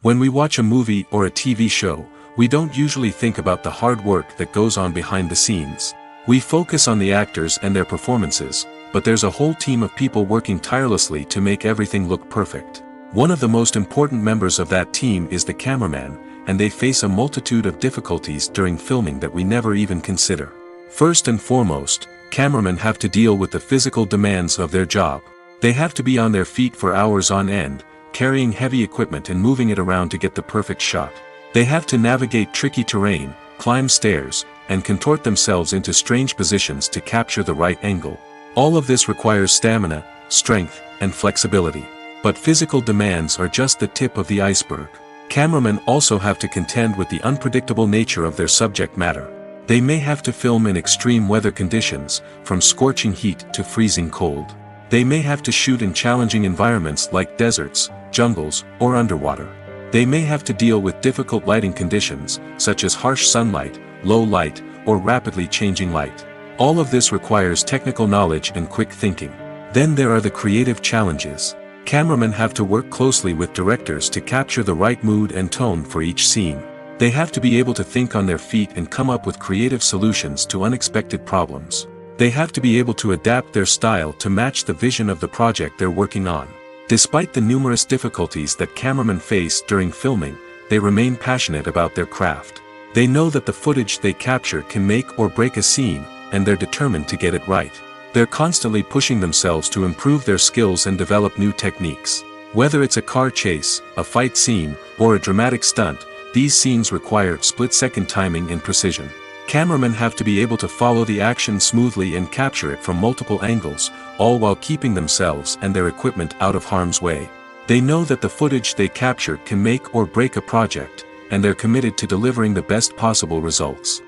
When we watch a movie or a TV show, we don't usually think about the hard work that goes on behind the scenes. We focus on the actors and their performances, but there's a whole team of people working tirelessly to make everything look perfect. One of the most important members of that team is the cameraman, and they face a multitude of difficulties during filming that we never even consider. First and foremost, cameramen have to deal with the physical demands of their job. They have to be on their feet for hours on end, carrying heavy equipment and moving it around to get the perfect shot. They have to navigate tricky terrain, climb stairs, and contort themselves into strange positions to capture the right angle. All of this requires stamina, strength, and flexibility. But physical demands are just the tip of the iceberg. Cameramen also have to contend with the unpredictable nature of their subject matter. They may have to film in extreme weather conditions, from scorching heat to freezing cold. They may have to shoot in challenging environments like deserts, jungles, or underwater. They may have to deal with difficult lighting conditions, such as harsh sunlight, low light, or rapidly changing light. All of this requires technical knowledge and quick thinking. Then there are the creative challenges. Cameramen have to work closely with directors to capture the right mood and tone for each scene. They have to be able to think on their feet and come up with creative solutions to unexpected problems. They have to be able to adapt their style to match the vision of the project they're working on. Despite the numerous difficulties that cameramen face during filming, they remain passionate about their craft. They know that the footage they capture can make or break a scene, and they're determined to get it right. They're constantly pushing themselves to improve their skills and develop new techniques. Whether it's a car chase, a fight scene, or a dramatic stunt, these scenes require split-second timing and precision. Cameramen have to be able to follow the action smoothly and capture it from multiple angles, all while keeping themselves and their equipment out of harm's way. They know that the footage they capture can make or break a project, and they're committed to delivering the best possible results.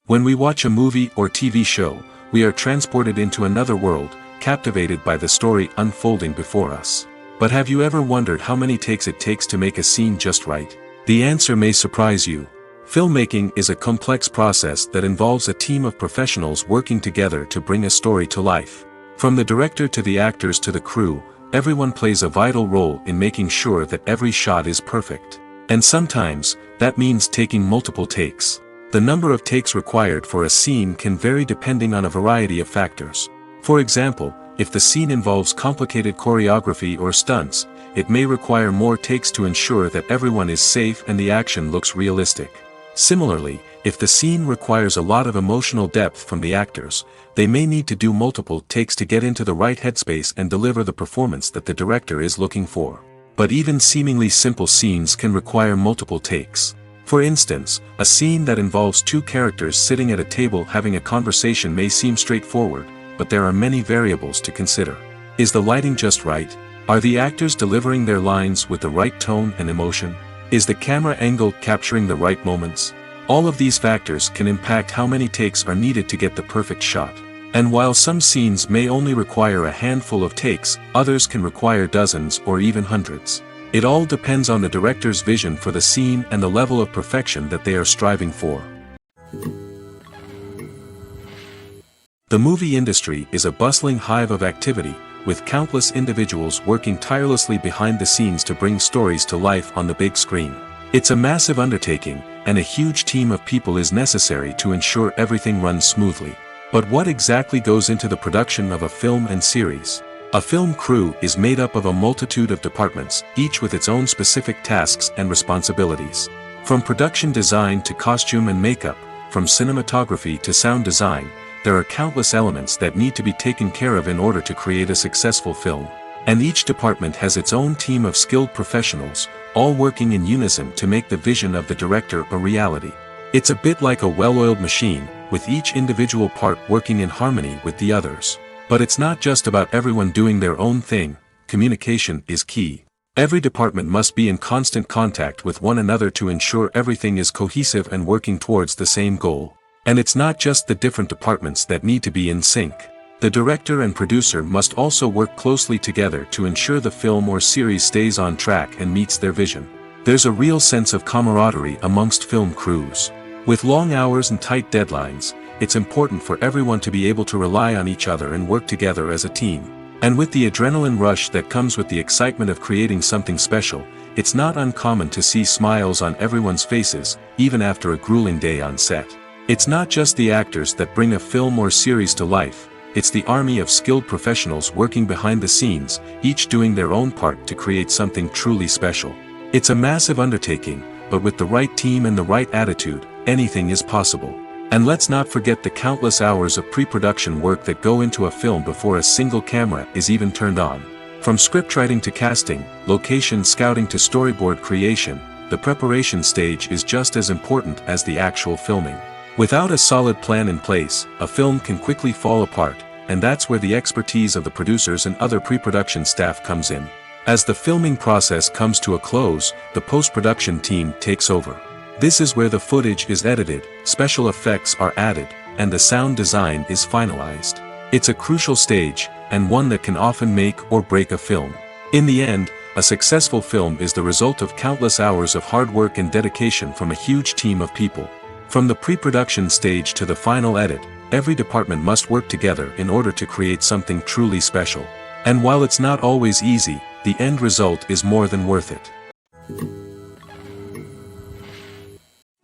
When we watch a movie or TV show, we are transported into another world, captivated by the story unfolding before us. But have you ever wondered how many takes it takes to make a scene just right? The answer may surprise you. Filmmaking is a complex process that involves a team of professionals working together to bring a story to life. From the director to the actors to the crew, everyone plays a vital role in making sure that every shot is perfect. And sometimes, that means taking multiple takes. The number of takes required for a scene can vary depending on a variety of factors. For example, if the scene involves complicated choreography or stunts, it may require more takes to ensure that everyone is safe and the action looks realistic. Similarly, if the scene requires a lot of emotional depth from the actors, they may need to do multiple takes to get into the right headspace and deliver the performance that the director is looking for. But even seemingly simple scenes can require multiple takes. For instance, a scene that involves two characters sitting at a table having a conversation may seem straightforward, but there are many variables to consider. Is the lighting just right? Are the actors delivering their lines with the right tone and emotion? Is the camera angle capturing the right moments? All of these factors can impact how many takes are needed to get the perfect shot. And while some scenes may only require a handful of takes, others can require dozens or even hundreds. It all depends on the director's vision for the scene and the level of perfection that they are striving for. The movie industry is a bustling hive of activity, with countless individuals working tirelessly behind the scenes to bring stories to life on the big screen. It's a massive undertaking, and a huge team of people is necessary to ensure everything runs smoothly. But what exactly goes into the production of a film and series? A film crew is made up of a multitude of departments, each with its own specific tasks and responsibilities. From production design to costume and makeup, from cinematography to sound design, there are countless elements that need to be taken care of in order to create a successful film. And each department has its own team of skilled professionals, all working in unison to make the vision of the director a reality. It's a bit like a well-oiled machine, with each individual part working in harmony with the others. But it's not just about everyone doing their own thing. Communication is key. Every department must be in constant contact with one another to ensure everything is cohesive and working towards the same goal. And it's not just the different departments that need to be in sync. The director and producer must also work closely together to ensure the film or series stays on track and meets their vision. There's a real sense of camaraderie amongst film crews. With long hours and tight deadlines, it's important for everyone to be able to rely on each other and work together as a team. And with the adrenaline rush that comes with the excitement of creating something special, it's not uncommon to see smiles on everyone's faces, even after a grueling day on set. It's not just the actors that bring a film or series to life, it's the army of skilled professionals working behind the scenes, each doing their own part to create something truly special. It's a massive undertaking, but with the right team and the right attitude, anything is possible. And let's not forget the countless hours of pre-production work that go into a film before a single camera is even turned on. From scriptwriting to casting, location scouting to storyboard creation, the preparation stage is just as important as the actual filming. Without a solid plan in place, a film can quickly fall apart, and that's where the expertise of the producers and other pre-production staff comes in. As the filming process comes to a close, the post-production team takes over. This is where the footage is edited, special effects are added, and the sound design is finalized. It's a crucial stage, and one that can often make or break a film. In the end, a successful film is the result of countless hours of hard work and dedication from a huge team of people. From the pre-production stage to the final edit, every department must work together in order to create something truly special. And while it's not always easy, the end result is more than worth it.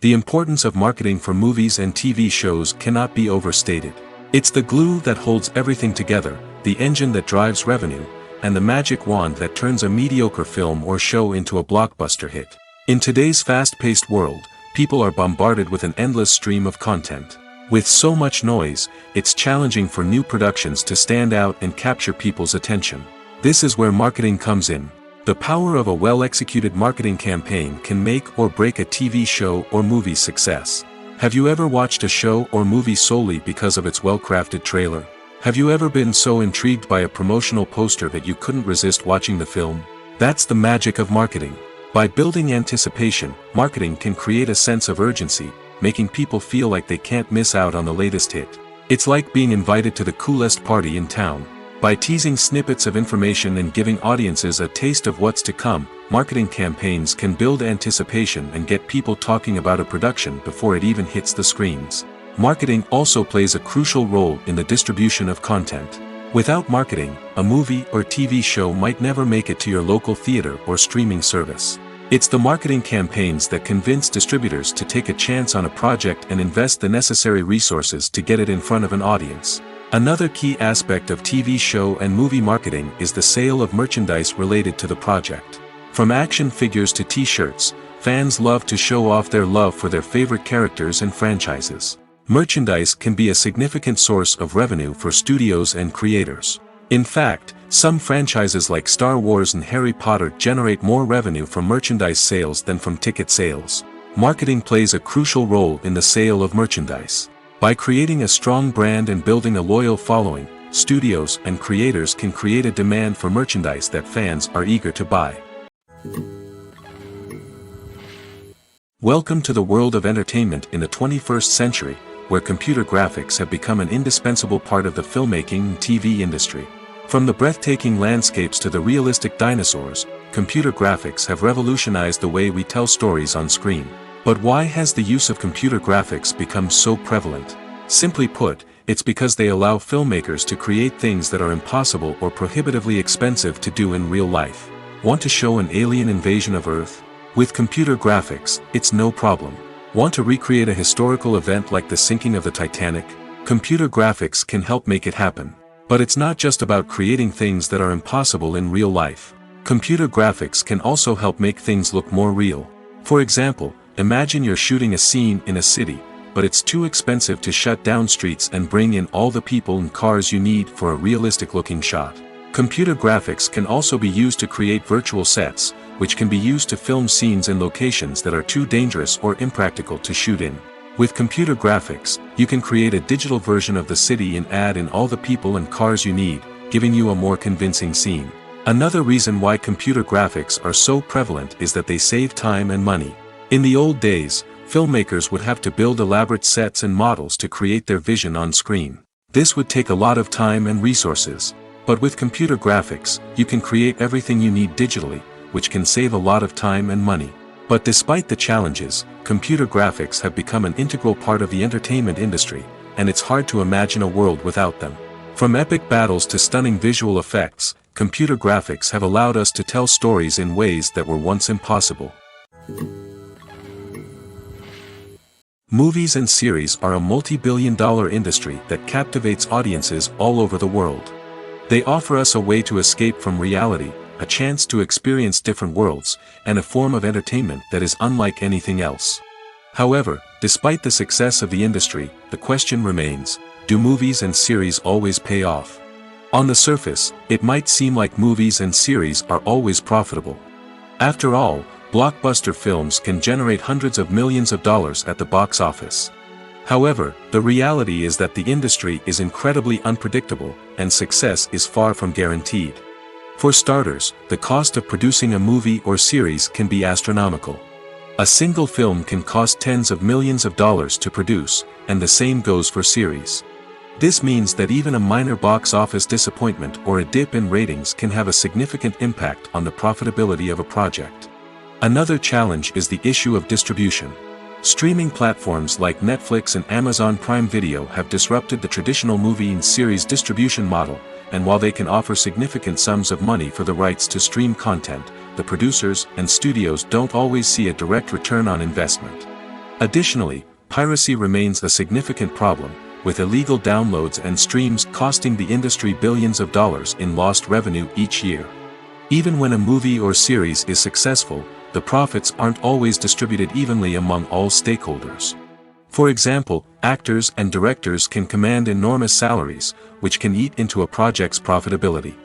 The importance of marketing for movies and TV shows cannot be overstated. It's the glue that holds everything together, the engine that drives revenue, and the magic wand that turns a mediocre film or show into a blockbuster hit. In today's fast-paced world, people are bombarded with an endless stream of content. With so much noise, it's challenging for new productions to stand out and capture people's attention. This is where marketing comes in. The power of a well-executed marketing campaign can make or break a TV show or movie's success. Have you ever watched a show or movie solely because of its well-crafted trailer? Have you ever been so intrigued by a promotional poster that you couldn't resist watching the film? That's the magic of marketing. By building anticipation, marketing can create a sense of urgency, making people feel like they can't miss out on the latest hit. It's like being invited to the coolest party in town. By teasing snippets of information and giving audiences a taste of what's to come, marketing campaigns can build anticipation and get people talking about a production before it even hits the screens. Marketing also plays a crucial role in the distribution of content. Without marketing, a movie or TV show might never make it to your local theater or streaming service. It's the marketing campaigns that convince distributors to take a chance on a project and invest the necessary resources to get it in front of an audience. Another key aspect of TV show and movie marketing is the sale of merchandise related to the project. From action figures to t-shirts, fans love to show off their love for their favorite characters and franchises. Merchandise can be a significant source of revenue for studios and creators. In fact, some franchises like Star Wars and Harry Potter generate more revenue from merchandise sales than from ticket sales. Marketing plays a crucial role in the sale of merchandise. By creating a strong brand and building a loyal following, studios and creators can create a demand for merchandise that fans are eager to buy. Welcome to the world of entertainment in the 21st century, where computer graphics have become an indispensable part of the filmmaking and TV industry. From the breathtaking landscapes to the realistic dinosaurs, computer graphics have revolutionized the way we tell stories on screen. But why has the use of computer graphics become so prevalent? Simply put, it's because they allow filmmakers to create things that are impossible or prohibitively expensive to do in real life. Want to show an alien invasion of Earth? With computer graphics, it's no problem. Want to recreate a historical event like the sinking of the Titanic? Computer graphics can help make it happen. But it's not just about creating things that are impossible in real life. Computer graphics can also help make things look more real. For example, imagine you're shooting a scene in a city, but it's too expensive to shut down streets and bring in all the people and cars you need for a realistic-looking shot. Computer graphics can also be used to create virtual sets, which can be used to film scenes in locations that are too dangerous or impractical to shoot in. With computer graphics, you can create a digital version of the city and add in all the people and cars you need, giving you a more convincing scene. Another reason why computer graphics are so prevalent is that they save time and money. In the old days, filmmakers would have to build elaborate sets and models to create their vision on screen. This would take a lot of time and resources. But with computer graphics, you can create everything you need digitally, which can save a lot of time and money. But despite the challenges, computer graphics have become an integral part of the entertainment industry, and it's hard to imagine a world without them. From epic battles to stunning visual effects, computer graphics have allowed us to tell stories in ways that were once impossible. Movies and series are a multi-billion-dollar industry that captivates audiences all over the world. They offer us a way to escape from reality, a chance to experience different worlds, and a form of entertainment that is unlike anything else. However, despite the success of the industry, the question remains, do movies and series always pay off? On the surface, it might seem like movies and series are always profitable. After all, blockbuster films can generate hundreds of millions of dollars at the box office. However, the reality is that the industry is incredibly unpredictable, and success is far from guaranteed. For starters, the cost of producing a movie or series can be astronomical. A single film can cost tens of millions of dollars to produce, and the same goes for series. This means that even a minor box office disappointment or a dip in ratings can have a significant impact on the profitability of a project. Another challenge is the issue of distribution. Streaming platforms like Netflix and Amazon Prime Video have disrupted the traditional movie and series distribution model, and while they can offer significant sums of money for the rights to stream content, the producers and studios don't always see a direct return on investment. Additionally, piracy remains a significant problem, with illegal downloads and streams costing the industry billions of dollars in lost revenue each year. Even when a movie or series is successful, the profits aren't always distributed evenly among all stakeholders. For example, actors and directors can command enormous salaries, which can eat into a project's profitability.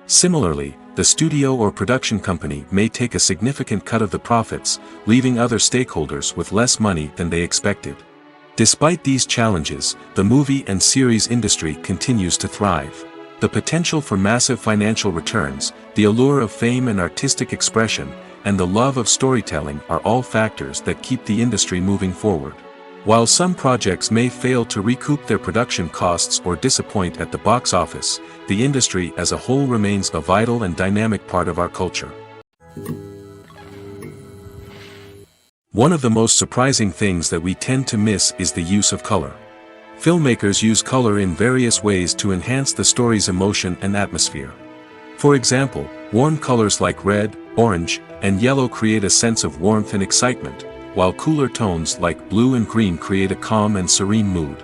Similarly, the studio or production company may take a significant cut of the profits, leaving other stakeholders with less money than they expected. Despite these challenges, the movie and series industry continues to thrive. The potential for massive financial returns, the allure of fame and artistic expression, and the love of storytelling are all factors that keep the industry moving forward. While some projects may fail to recoup their production costs or disappoint at the box office, the industry as a whole remains a vital and dynamic part of our culture. One of the most surprising things that we tend to miss is the use of color. Filmmakers use color in various ways to enhance the story's emotion and atmosphere. For example, warm colors like red, orange, and yellow create a sense of warmth and excitement, while cooler tones like blue and green create a calm and serene mood.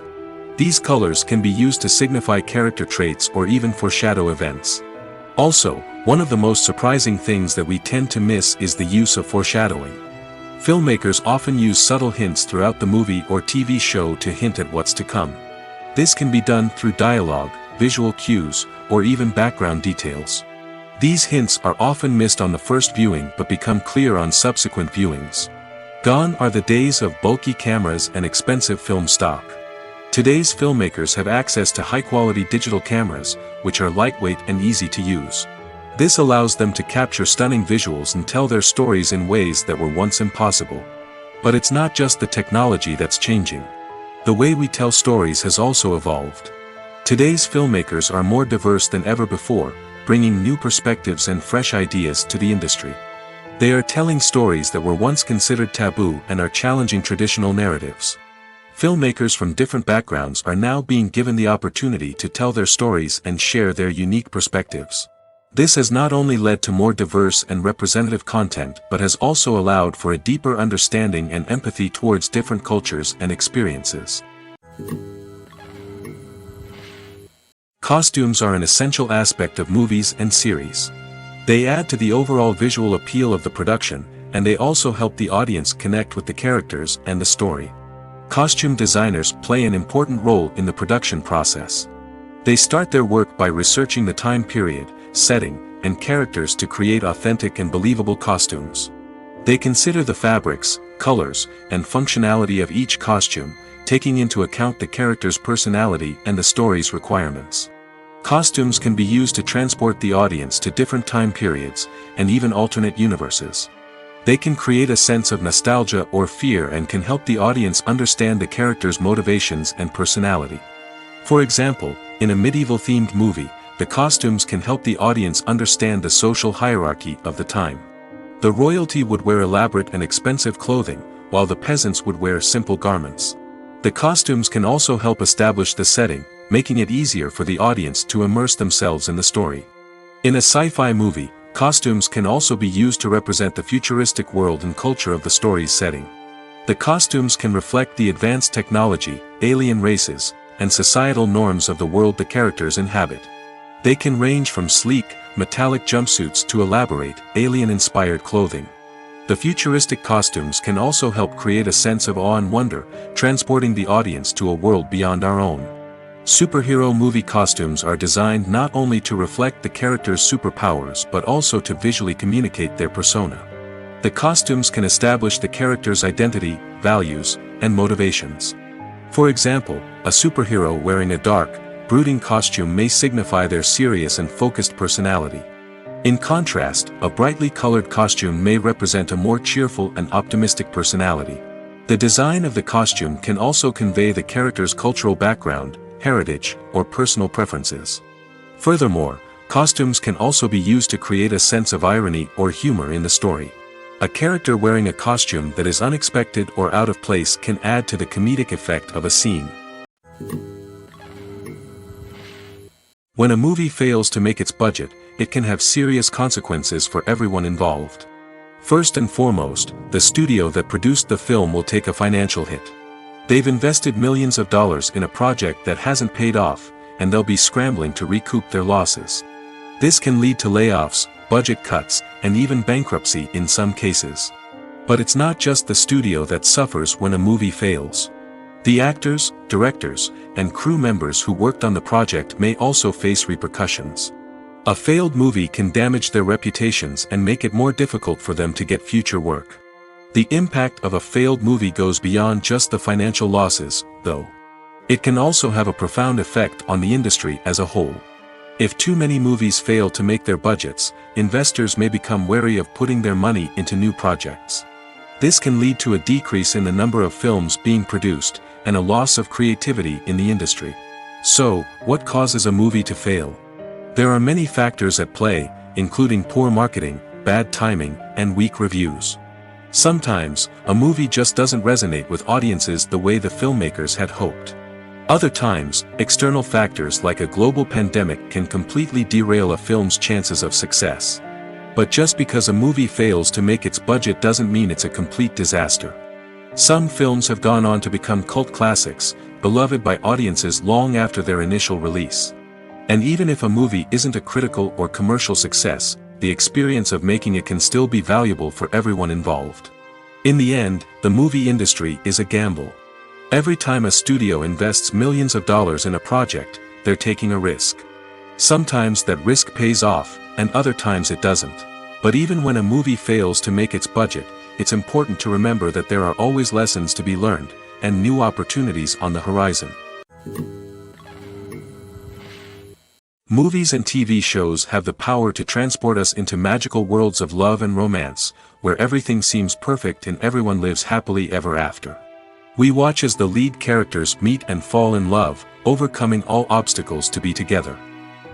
These colors can be used to signify character traits or even foreshadow events. Also, one of the most surprising things that we tend to miss is the use of foreshadowing. Filmmakers often use subtle hints throughout the movie or TV show to hint at what's to come. This can be done through dialogue, visual cues, or even background details. These hints are often missed on the first viewing but become clear on subsequent viewings. Gone are the days of bulky cameras and expensive film stock. Today's filmmakers have access to high-quality digital cameras, which are lightweight and easy to use. This allows them to capture stunning visuals and tell their stories in ways that were once impossible. But it's not just the technology that's changing. The way we tell stories has also evolved. Today's filmmakers are more diverse than ever before, bringing new perspectives and fresh ideas to the industry. They are telling stories that were once considered taboo and are challenging traditional narratives. Filmmakers from different backgrounds are now being given the opportunity to tell their stories and share their unique perspectives. This has not only led to more diverse and representative content but has also allowed for a deeper understanding and empathy towards different cultures and experiences. Costumes are an essential aspect of movies and series. They add to the overall visual appeal of the production, and they also help the audience connect with the characters and the story. Costume designers play an important role in the production process. They start their work by researching the time period, setting, and characters to create authentic and believable costumes. They consider the fabrics, colors, and functionality of each costume, taking into account the character's personality and the story's requirements. Costumes can be used to transport the audience to different time periods, and even alternate universes. They can create a sense of nostalgia or fear and can help the audience understand the character's motivations and personality. For example, in a medieval-themed movie, the costumes can help the audience understand the social hierarchy of the time. The royalty would wear elaborate and expensive clothing, while the peasants would wear simple garments. The costumes can also help establish the setting, making it easier for the audience to immerse themselves in the story. In a sci-fi movie, costumes can also be used to represent the futuristic world and culture of the story's setting. The costumes can reflect the advanced technology, alien races, and societal norms of the world the characters inhabit. They can range from sleek, metallic jumpsuits to elaborate, alien-inspired clothing. The futuristic costumes can also help create a sense of awe and wonder, transporting the audience to a world beyond our own. Superhero movie costumes are designed not only to reflect the character's superpowers but also to visually communicate their persona. The costumes can establish the character's identity, values, and motivations. For example, a superhero wearing a dark, brooding costume may signify their serious and focused personality. In contrast, a brightly colored costume may represent a more cheerful and optimistic personality. The design of the costume can also convey the character's cultural background, heritage, or personal preferences. Furthermore, costumes can also be used to create a sense of irony or humor in the story. A character wearing a costume that is unexpected or out of place can add to the comedic effect of a scene. When a movie fails to make its budget, it can have serious consequences for everyone involved. First and foremost, the studio that produced the film will take a financial hit. They've invested millions of dollars in a project that hasn't paid off, and they'll be scrambling to recoup their losses. This can lead to layoffs, budget cuts, and even bankruptcy in some cases. But it's not just the studio that suffers when a movie fails. The actors, directors, and crew members who worked on the project may also face repercussions. A failed movie can damage their reputations and make it more difficult for them to get future work. The impact of a failed movie goes beyond just the financial losses, though. It can also have a profound effect on the industry as a whole. If too many movies fail to make their budgets, investors may become wary of putting their money into new projects. This can lead to a decrease in the number of films being produced, and a loss of creativity in the industry. So, what causes a movie to fail? There are many factors at play, including poor marketing, bad timing, and weak reviews. Sometimes, a movie just doesn't resonate with audiences the way the filmmakers had hoped. Other times, external factors like a global pandemic can completely derail a film's chances of success. But just because a movie fails to make its budget doesn't mean it's a complete disaster. Some films have gone on to become cult classics, beloved by audiences long after their initial release. And even if a movie isn't a critical or commercial success, the experience of making it can still be valuable for everyone involved. In the end, the movie industry is a gamble. Every time a studio invests millions of dollars in a project, they're taking a risk. Sometimes that risk pays off, and other times it doesn't. But even when a movie fails to make its budget, it's important to remember that there are always lessons to be learned, and new opportunities on the horizon. Movies and TV shows have the power to transport us into magical worlds of love and romance, where everything seems perfect and everyone lives happily ever after. We watch as the lead characters meet and fall in love, overcoming all obstacles to be together.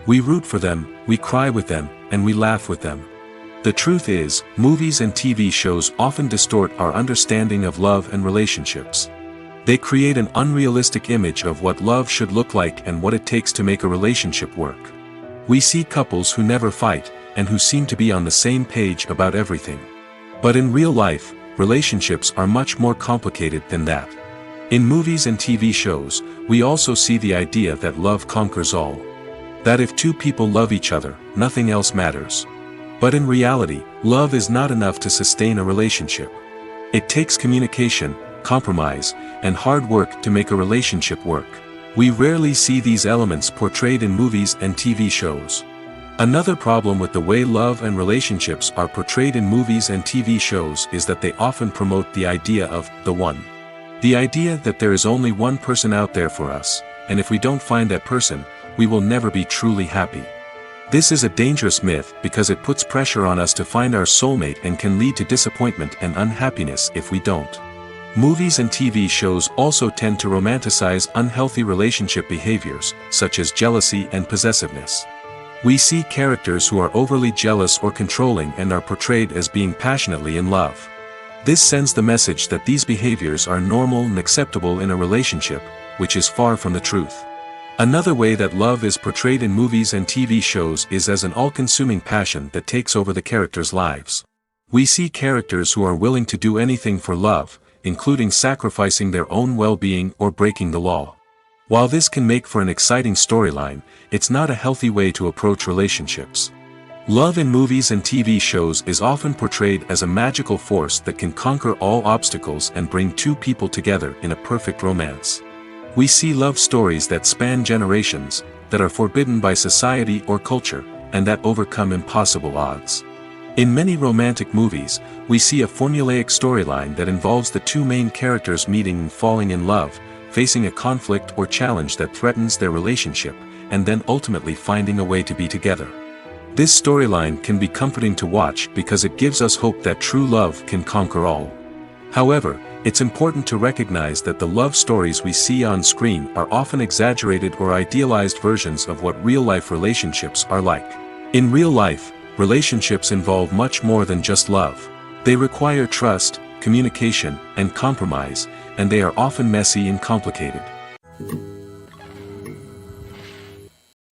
We root for them, we cry with them, and we laugh with them. The truth is, movies and TV shows often distort our understanding of love and relationships. They create an unrealistic image of what love should look like and what it takes to make a relationship work. We see couples who never fight, and who seem to be on the same page about everything. But in real life, relationships are much more complicated than that. In movies and TV shows, we also see the idea that love conquers all. That if two people love each other, nothing else matters. But in reality, love is not enough to sustain a relationship. It takes communication, compromise, and hard work to make a relationship work. We rarely see these elements portrayed in movies and TV shows. Another problem with the way love and relationships are portrayed in movies and TV shows is that they often promote the idea of the one. The idea that there is only one person out there for us, and if we don't find that person, we will never be truly happy. This is a dangerous myth because it puts pressure on us to find our soulmate and can lead to disappointment and unhappiness if we don't. Movies and TV shows also tend to romanticize unhealthy relationship behaviors, such as jealousy and possessiveness. We see characters who are overly jealous or controlling and are portrayed as being passionately in love. This sends the message that these behaviors are normal and acceptable in a relationship, which is far from the truth. Another way that love is portrayed in movies and TV shows is as an all-consuming passion that takes over the characters' lives. We see characters who are willing to do anything for love, including sacrificing their own well-being or breaking the law. While this can make for an exciting storyline, it's not a healthy way to approach relationships. Love in movies and TV shows is often portrayed as a magical force that can conquer all obstacles and bring two people together in a perfect romance. We see love stories that span generations, that are forbidden by society or culture, and that overcome impossible odds. In many romantic movies, we see a formulaic storyline that involves the two main characters meeting and falling in love, facing a conflict or challenge that threatens their relationship, and then ultimately finding a way to be together. This storyline can be comforting to watch because it gives us hope that true love can conquer all. However, it's important to recognize that the love stories we see on screen are often exaggerated or idealized versions of what real-life relationships are like. In real life, relationships involve much more than just love. They require trust, communication, and compromise, and they are often messy and complicated.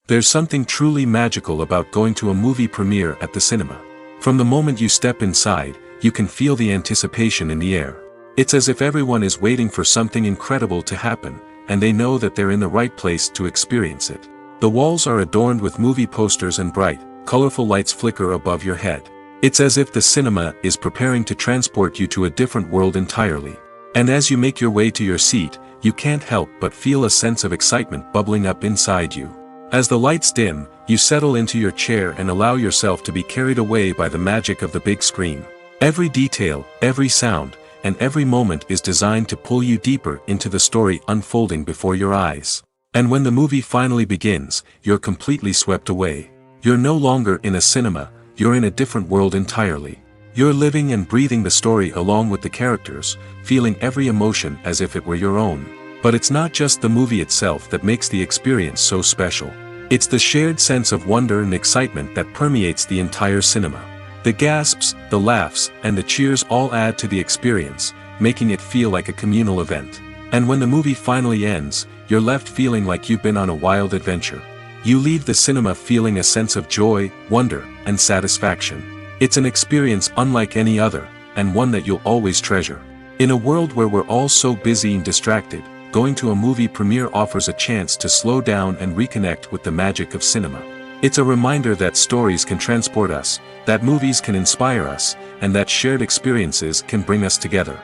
There's something truly magical about going to a movie premiere at the cinema. From the moment you step inside, you can feel the anticipation in the air. It's as if everyone is waiting for something incredible to happen, and they know that they're in the right place to experience it. The walls are adorned with movie posters and bright, colorful lights flicker above your head. It's as if the cinema is preparing to transport you to a different world entirely. And as you make your way to your seat, you can't help but feel a sense of excitement bubbling up inside you. As the lights dim, you settle into your chair and allow yourself to be carried away by the magic of the big screen. Every detail, every sound, and every moment is designed to pull you deeper into the story unfolding before your eyes. And when the movie finally begins, you're completely swept away. You're no longer in a cinema, you're in a different world entirely. You're living and breathing the story along with the characters, feeling every emotion as if it were your own. But it's not just the movie itself that makes the experience so special. It's the shared sense of wonder and excitement that permeates the entire cinema. The gasps, the laughs, and the cheers all add to the experience, making it feel like a communal event. And when the movie finally ends, you're left feeling like you've been on a wild adventure. You leave the cinema feeling a sense of joy, wonder, and satisfaction. It's an experience unlike any other, and one that you'll always treasure. In a world where we're all so busy and distracted, going to a movie premiere offers a chance to slow down and reconnect with the magic of cinema. It's a reminder that stories can transport us, that movies can inspire us, and that shared experiences can bring us together.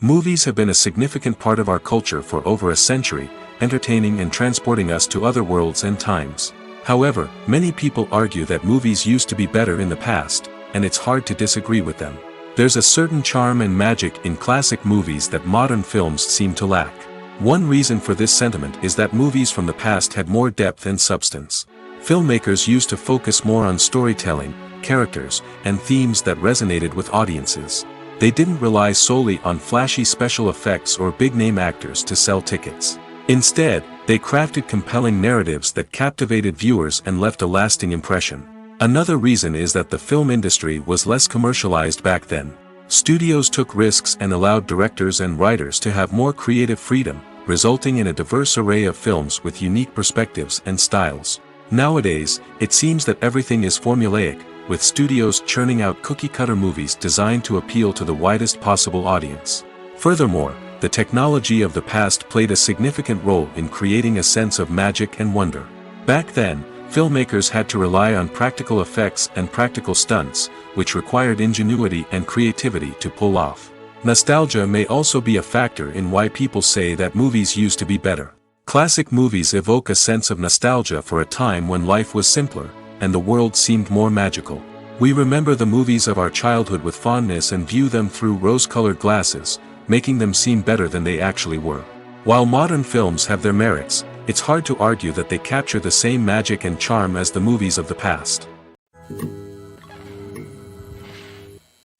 Movies have been a significant part of our culture for over a century, entertaining and transporting us to other worlds and times. However, many people argue that movies used to be better in the past, and it's hard to disagree with them. There's a certain charm and magic in classic movies that modern films seem to lack. One reason for this sentiment is that movies from the past had more depth and substance. Filmmakers used to focus more on storytelling, characters, and themes that resonated with audiences. They didn't rely solely on flashy special effects or big-name actors to sell tickets. Instead, they crafted compelling narratives that captivated viewers and left a lasting impression. Another reason is that the film industry was less commercialized back then. Studios took risks and allowed directors and writers to have more creative freedom, resulting in a diverse array of films with unique perspectives and styles. Nowadays, it seems that everything is formulaic, with studios churning out cookie-cutter movies designed to appeal to the widest possible audience. Furthermore, the technology of the past played a significant role in creating a sense of magic and wonder. Back then, filmmakers had to rely on practical effects and practical stunts, which required ingenuity and creativity to pull off. Nostalgia may also be a factor in why people say that movies used to be better. Classic movies evoke a sense of nostalgia for a time when life was simpler, and the world seemed more magical. We remember the movies of our childhood with fondness and view them through rose-colored glasses, making them seem better than they actually were. While modern films have their merits, it's hard to argue that they capture the same magic and charm as the movies of the past.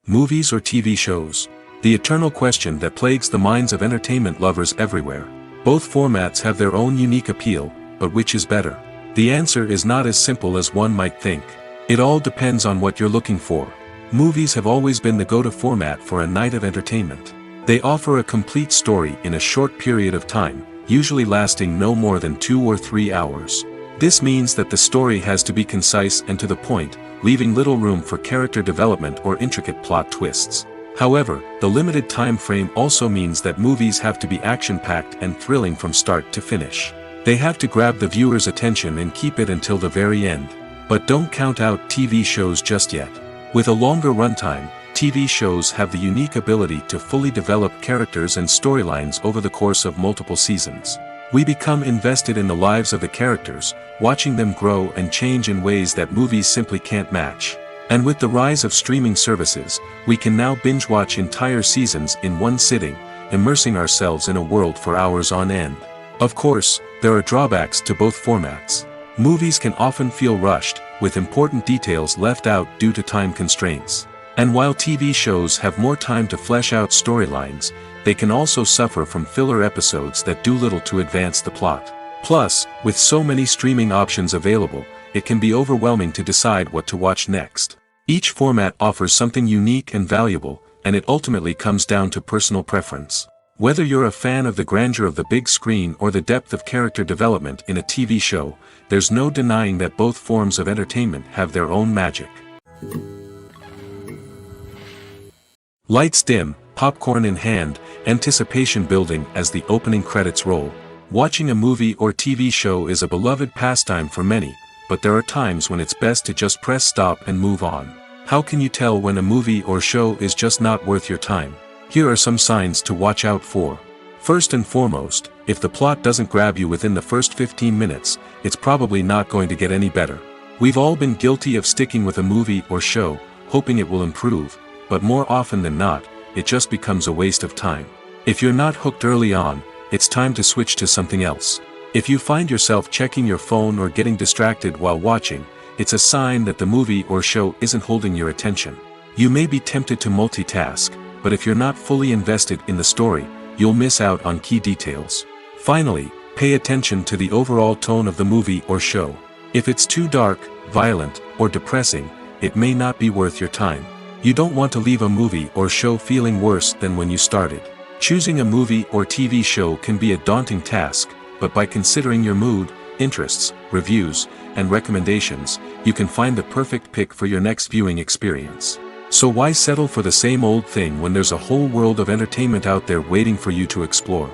Movies or TV shows? The eternal question that plagues the minds of entertainment lovers everywhere. Both formats have their own unique appeal, but which is better? The answer is not as simple as one might think. It all depends on what you're looking for. Movies have always been the go-to format for a night of entertainment. They offer a complete story in a short period of time, usually lasting no more than 2 or 3 hours. This means that the story has to be concise and to the point, leaving little room for character development or intricate plot twists. However, the limited time frame also means that movies have to be action-packed and thrilling from start to finish. They have to grab the viewer's attention and keep it until the very end. But don't count out TV shows just yet. With a longer runtime, TV shows have the unique ability to fully develop characters and storylines over the course of multiple seasons. We become invested in the lives of the characters, watching them grow and change in ways that movies simply can't match. And with the rise of streaming services, we can now binge-watch entire seasons in one sitting, immersing ourselves in a world for hours on end. Of course, there are drawbacks to both formats. Movies can often feel rushed, with important details left out due to time constraints. And while TV shows have more time to flesh out storylines, they can also suffer from filler episodes that do little to advance the plot. Plus, with so many streaming options available, it can be overwhelming to decide what to watch next. Each format offers something unique and valuable, and it ultimately comes down to personal preference. Whether you're a fan of the grandeur of the big screen or the depth of character development in a TV show, there's no denying that both forms of entertainment have their own magic. Lights dim, popcorn in hand, anticipation building as the opening credits roll. Watching a movie or TV show is a beloved pastime for many, but there are times when it's best to just press stop and move on. How can you tell when a movie or show is just not worth your time? Here are some signs to watch out for. First and foremost, if the plot doesn't grab you within the first 15 minutes, it's probably not going to get any better. We've all been guilty of sticking with a movie or show, hoping it will improve, but more often than not, it just becomes a waste of time. If you're not hooked early on, it's time to switch to something else. If you find yourself checking your phone or getting distracted while watching, it's a sign that the movie or show isn't holding your attention. You may be tempted to multitask, but if you're not fully invested in the story, you'll miss out on key details. Finally, pay attention to the overall tone of the movie or show. If it's too dark, violent, or depressing, it may not be worth your time. You don't want to leave a movie or show feeling worse than when you started. Choosing a movie or TV show can be a daunting task, but by considering your mood, interests, reviews, and recommendations, you can find the perfect pick for your next viewing experience. So why settle for the same old thing when there's a whole world of entertainment out there waiting for you to explore?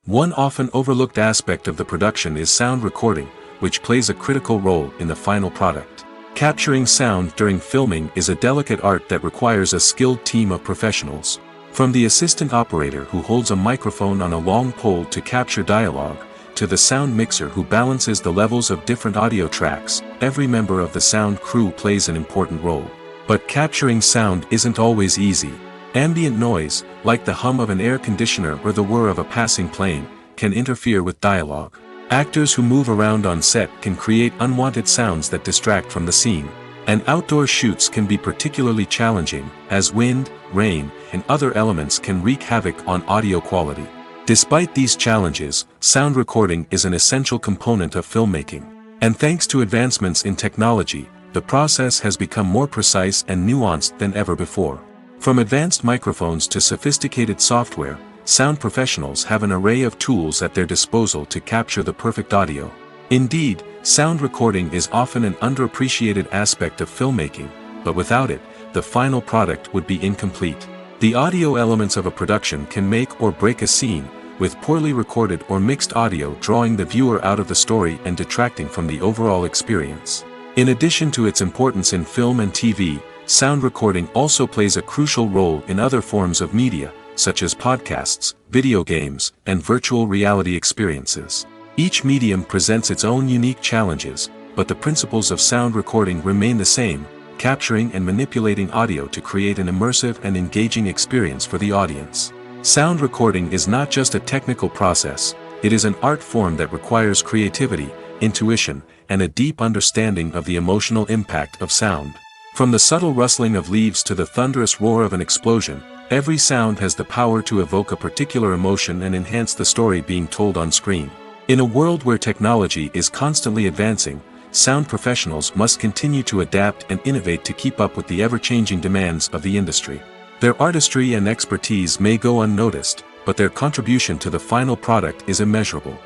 One often overlooked aspect of the production is sound recording, which plays a critical role in the final product. Capturing sound during filming is a delicate art that requires a skilled team of professionals. From the assistant operator who holds a microphone on a long pole to capture dialogue, to the sound mixer who balances the levels of different audio tracks, every member of the sound crew plays an important role. But capturing sound isn't always easy. Ambient noise, like the hum of an air conditioner or the whir of a passing plane, can interfere with dialogue. Actors who move around on set can create unwanted sounds that distract from the scene. And outdoor shoots can be particularly challenging, as wind, rain, and other elements can wreak havoc on audio quality. Despite these challenges, sound recording is an essential component of filmmaking. And thanks to advancements in technology, the process has become more precise and nuanced than ever before. From advanced microphones to sophisticated software, sound professionals have an array of tools at their disposal to capture the perfect audio. Indeed, sound recording is often an underappreciated aspect of filmmaking, but without it, the final product would be incomplete. The audio elements of a production can make or break a scene, with poorly recorded or mixed audio drawing the viewer out of the story and detracting from the overall experience. In addition to its importance in film and TV, sound recording also plays a crucial role in other forms of media, such as podcasts, video games, and virtual reality experiences. Each medium presents its own unique challenges, but the principles of sound recording remain the same, capturing and manipulating audio to create an immersive and engaging experience for the audience. Sound recording is not just a technical process, it is an art form that requires creativity, intuition, and a deep understanding of the emotional impact of sound. From the subtle rustling of leaves to the thunderous roar of an explosion, every sound has the power to evoke a particular emotion and enhance the story being told on screen. In a world where technology is constantly advancing, sound professionals must continue to adapt and innovate to keep up with the ever-changing demands of the industry. Their artistry and expertise may go unnoticed, but their contribution to the final product is immeasurable.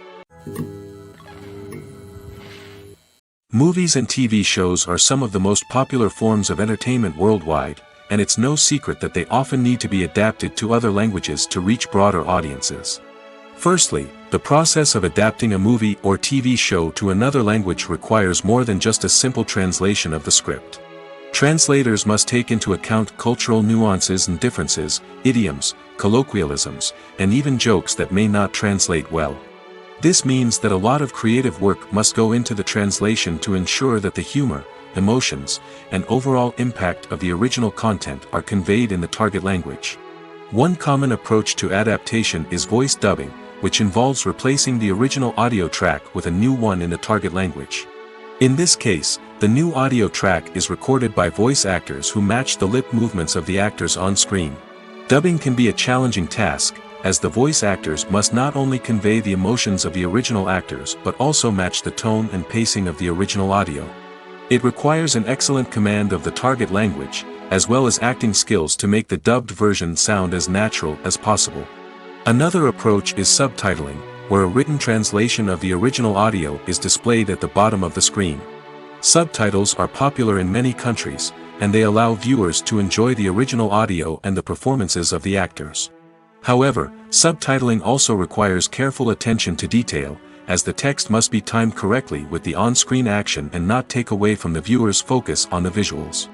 Movies and TV shows are some of the most popular forms of entertainment worldwide, and it's no secret that they often need to be adapted to other languages to reach broader audiences. Firstly, the process of adapting a movie or TV show to another language requires more than just a simple translation of the script. Translators must take into account cultural nuances and differences, idioms, colloquialisms, and even jokes that may not translate well. This means that a lot of creative work must go into the translation to ensure that the humor, emotions, and overall impact of the original content are conveyed in the target language. One common approach to adaptation is voice dubbing, which involves replacing the original audio track with a new one in the target language. In this case, the new audio track is recorded by voice actors who match the lip movements of the actors on screen. Dubbing can be a challenging task, as the voice actors must not only convey the emotions of the original actors but also match the tone and pacing of the original audio. It requires an excellent command of the target language, as well as acting skills to make the dubbed version sound as natural as possible. Another approach is subtitling, where a written translation of the original audio is displayed at the bottom of the screen. Subtitles are popular in many countries, and they allow viewers to enjoy the original audio and the performances of the actors. However, subtitling also requires careful attention to detail, as the text must be timed correctly with the on-screen action and not take away from the viewer's focus on the visuals.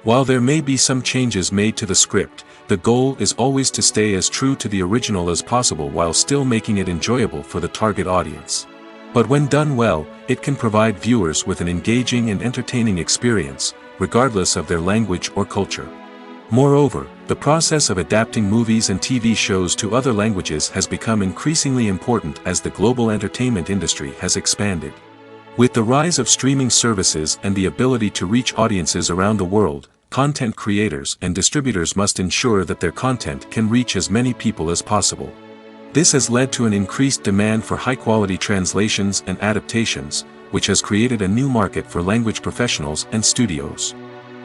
While there may be some changes made to the script, the goal is always to stay as true to the original as possible while still making it enjoyable for the target audience. But when done well, it can provide viewers with an engaging and entertaining experience, regardless of their language or culture. Moreover, the process of adapting movies and TV shows to other languages has become increasingly important as the global entertainment industry has expanded. With the rise of streaming services and the ability to reach audiences around the world, content creators and distributors must ensure that their content can reach as many people as possible. This has led to an increased demand for high-quality translations and adaptations, which has created a new market for language professionals and studios.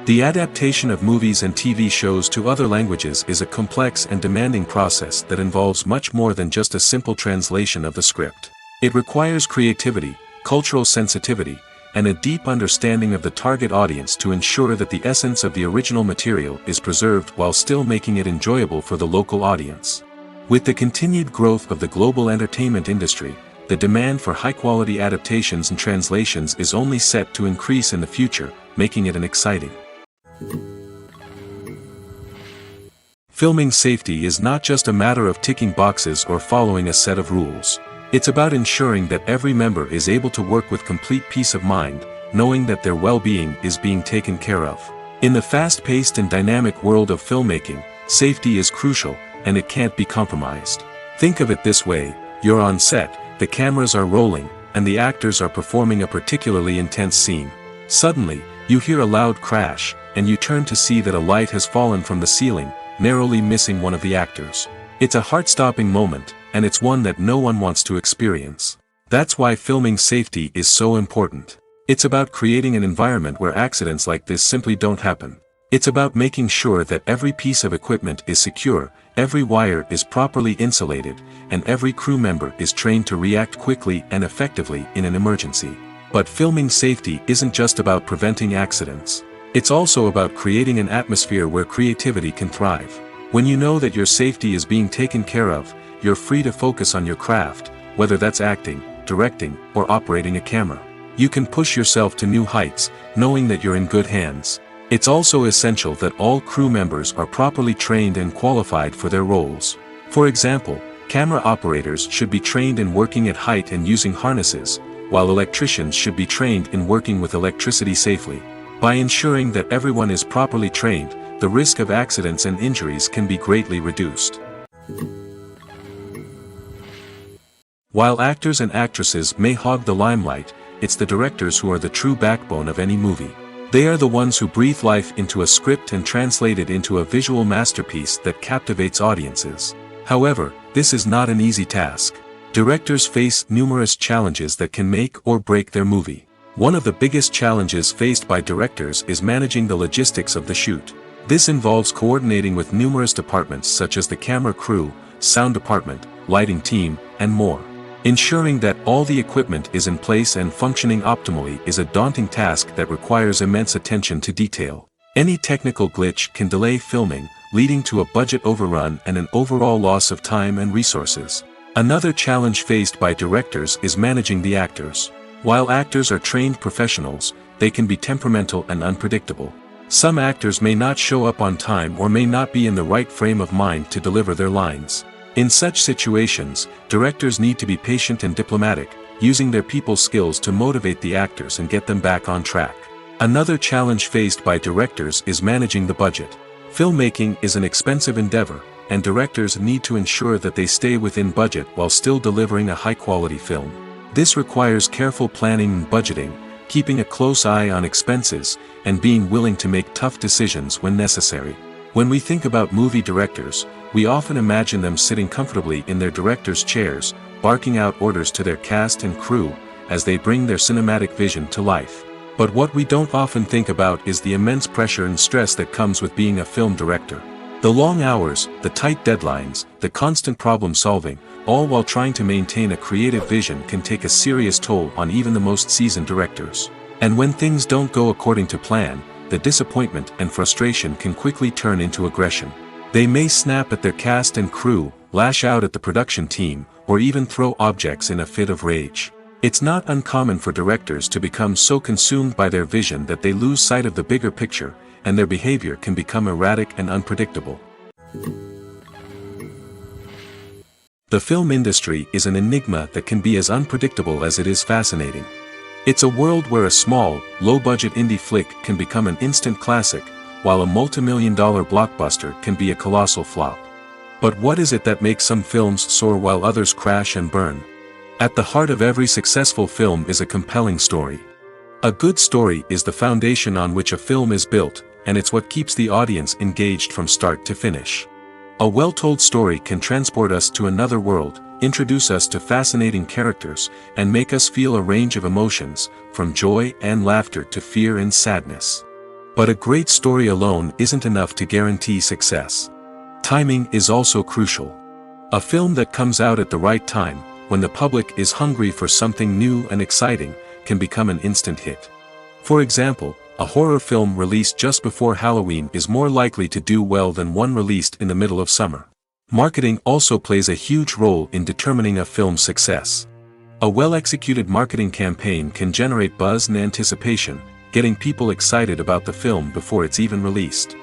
The adaptation of movies and TV shows to other languages is a complex and demanding process that involves much more than just a simple translation of the script. It requires creativity, cultural sensitivity, and a deep understanding of the target audience to ensure that the essence of the original material is preserved while still making it enjoyable for the local audience. With the continued growth of the global entertainment industry, the demand for high-quality adaptations and translations is only set to increase in the future, making it an exciting. Filming safety is not just a matter of ticking boxes or following a set of rules. It's about ensuring that every member is able to work with complete peace of mind, knowing that their well-being is being taken care of. In the fast-paced and dynamic world of filmmaking, safety is crucial, and it can't be compromised. Think of it this way: you're on set, the cameras are rolling, and the actors are performing a particularly intense scene. Suddenly, you hear a loud crash, and you turn to see that a light has fallen from the ceiling, narrowly missing one of the actors. It's a heart-stopping moment, and it's one that no one wants to experience. That's why filming safety is so important. It's about creating an environment where accidents like this simply don't happen. It's about making sure that every piece of equipment is secure, every wire is properly insulated, and every crew member is trained to react quickly and effectively in an emergency. But filming safety isn't just about preventing accidents. It's also about creating an atmosphere where creativity can thrive. When you know that your safety is being taken care of, you're free to focus on your craft, whether that's acting, directing, or operating a camera. You can push yourself to new heights, knowing that you're in good hands. It's also essential that all crew members are properly trained and qualified for their roles. For example, camera operators should be trained in working at height and using harnesses, while electricians should be trained in working with electricity safely. By ensuring that everyone is properly trained, the risk of accidents and injuries can be greatly reduced. While actors and actresses may hog the limelight, it's the directors who are the true backbone of any movie. They are the ones who breathe life into a script and translate it into a visual masterpiece that captivates audiences. However, this is not an easy task. Directors face numerous challenges that can make or break their movie. One of the biggest challenges faced by directors is managing the logistics of the shoot. This involves coordinating with numerous departments such as the camera crew, sound department, lighting team, and more. Ensuring that all the equipment is in place and functioning optimally is a daunting task that requires immense attention to detail. Any technical glitch can delay filming, leading to a budget overrun and an overall loss of time and resources. Another challenge faced by directors is managing the actors. While actors are trained professionals, they can be temperamental and unpredictable. Some actors may not show up on time or may not be in the right frame of mind to deliver their lines. In such situations, directors need to be patient and diplomatic, using their people skills to motivate the actors and get them back on track. Another challenge faced by directors is managing the budget. Filmmaking is an expensive endeavor, and directors need to ensure that they stay within budget while still delivering a high-quality film. This requires careful planning and budgeting, keeping a close eye on expenses, and being willing to make tough decisions when necessary. When we think about movie directors, we often imagine them sitting comfortably in their director's chairs, barking out orders to their cast and crew, as they bring their cinematic vision to life. But what we don't often think about is the immense pressure and stress that comes with being a film director. The long hours, the tight deadlines, the constant problem solving, all while trying to maintain a creative vision can take a serious toll on even the most seasoned directors. And when things don't go according to plan, the disappointment and frustration can quickly turn into aggression. They may snap at their cast and crew, lash out at the production team, or even throw objects in a fit of rage. It's not uncommon for directors to become so consumed by their vision that they lose sight of the bigger picture, and their behavior can become erratic and unpredictable. The film industry is an enigma that can be as unpredictable as it is fascinating. It's a world where a small, low-budget indie flick can become an instant classic, while a multi-million-dollar blockbuster can be a colossal flop. But what is it that makes some films soar while others crash and burn? At the heart of every successful film is a compelling story. A good story is the foundation on which a film is built, and it's what keeps the audience engaged from start to finish. A well-told story can transport us to another world, introduce us to fascinating characters, and make us feel a range of emotions, from joy and laughter to fear and sadness. But a great story alone isn't enough to guarantee success. Timing is also crucial. A film that comes out at the right time, when the public is hungry for something new and exciting, can become an instant hit. For example, a horror film released just before Halloween is more likely to do well than one released in the middle of summer. Marketing also plays a huge role in determining a film's success. A well-executed marketing campaign can generate buzz and anticipation, getting people excited about the film before it's even released.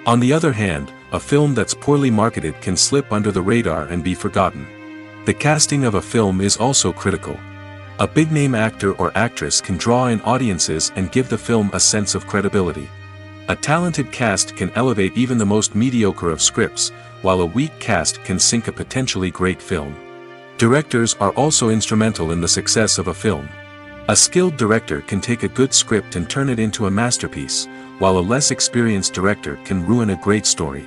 On the other hand, a film that's poorly marketed can slip under the radar and be forgotten. The casting of a film is also critical. A big-name actor or actress can draw in audiences and give the film a sense of credibility. A talented cast can elevate even the most mediocre of scripts, while a weak cast can sink a potentially great film. Directors are also instrumental in the success of a film. A skilled director can take a good script and turn it into a masterpiece, while a less experienced director can ruin a great story.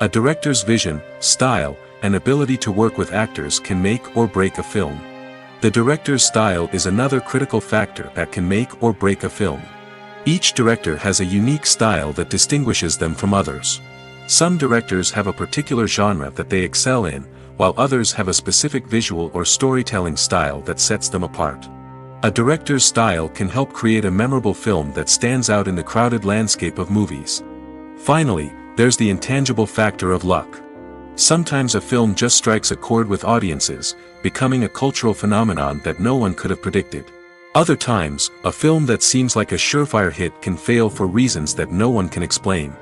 A director's vision, style, and ability to work with actors can make or break a film. The director's style is another critical factor that can make or break a film. Each director has a unique style that distinguishes them from others. Some directors have a particular genre that they excel in, while others have a specific visual or storytelling style that sets them apart. A director's style can help create a memorable film that stands out in the crowded landscape of movies. Finally, there's the intangible factor of luck. Sometimes a film just strikes a chord with audiences, becoming a cultural phenomenon that no one could have predicted. Other times, a film that seems like a surefire hit can fail for reasons that no one can explain.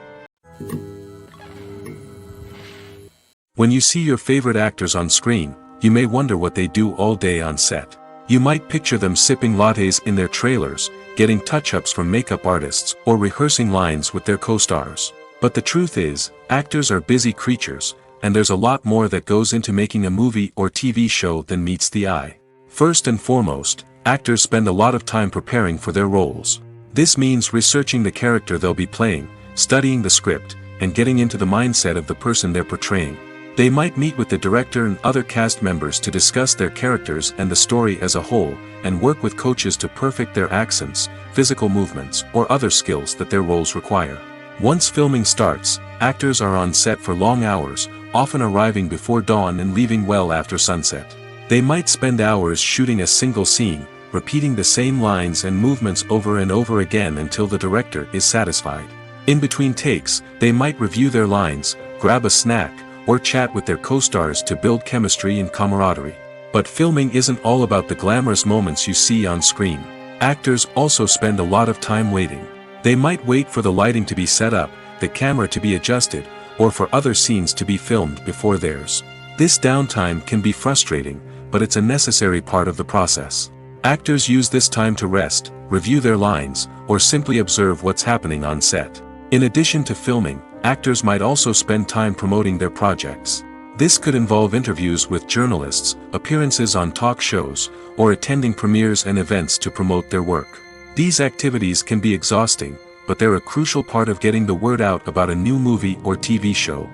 When you see your favorite actors on screen, you may wonder what they do all day on set. You might picture them sipping lattes in their trailers, getting touch-ups from makeup artists, or rehearsing lines with their co-stars. But the truth is, actors are busy creatures, and there's a lot more that goes into making a movie or TV show than meets the eye. First and foremost, actors spend a lot of time preparing for their roles. This means researching the character they'll be playing, studying the script, and getting into the mindset of the person they're portraying. They might meet with the director and other cast members to discuss their characters and the story as a whole, and work with coaches to perfect their accents, physical movements, or other skills that their roles require. Once filming starts, actors are on set for long hours, often arriving before dawn and leaving well after sunset. They might spend hours shooting a single scene, repeating the same lines and movements over and over again until the director is satisfied. In between takes, they might review their lines, grab a snack, or chat with their co-stars to build chemistry and camaraderie. But filming isn't all about the glamorous moments you see on screen. Actors also spend a lot of time waiting. They might wait for the lighting to be set up, the camera to be adjusted, or for other scenes to be filmed before theirs. This downtime can be frustrating, but it's a necessary part of the process. Actors use this time to rest, review their lines, or simply observe what's happening on set. In addition to filming, actors might also spend time promoting their projects. This could involve interviews with journalists, appearances on talk shows, or attending premieres and events to promote their work. These activities can be exhausting, but they're a crucial part of getting the word out about a new movie or TV show.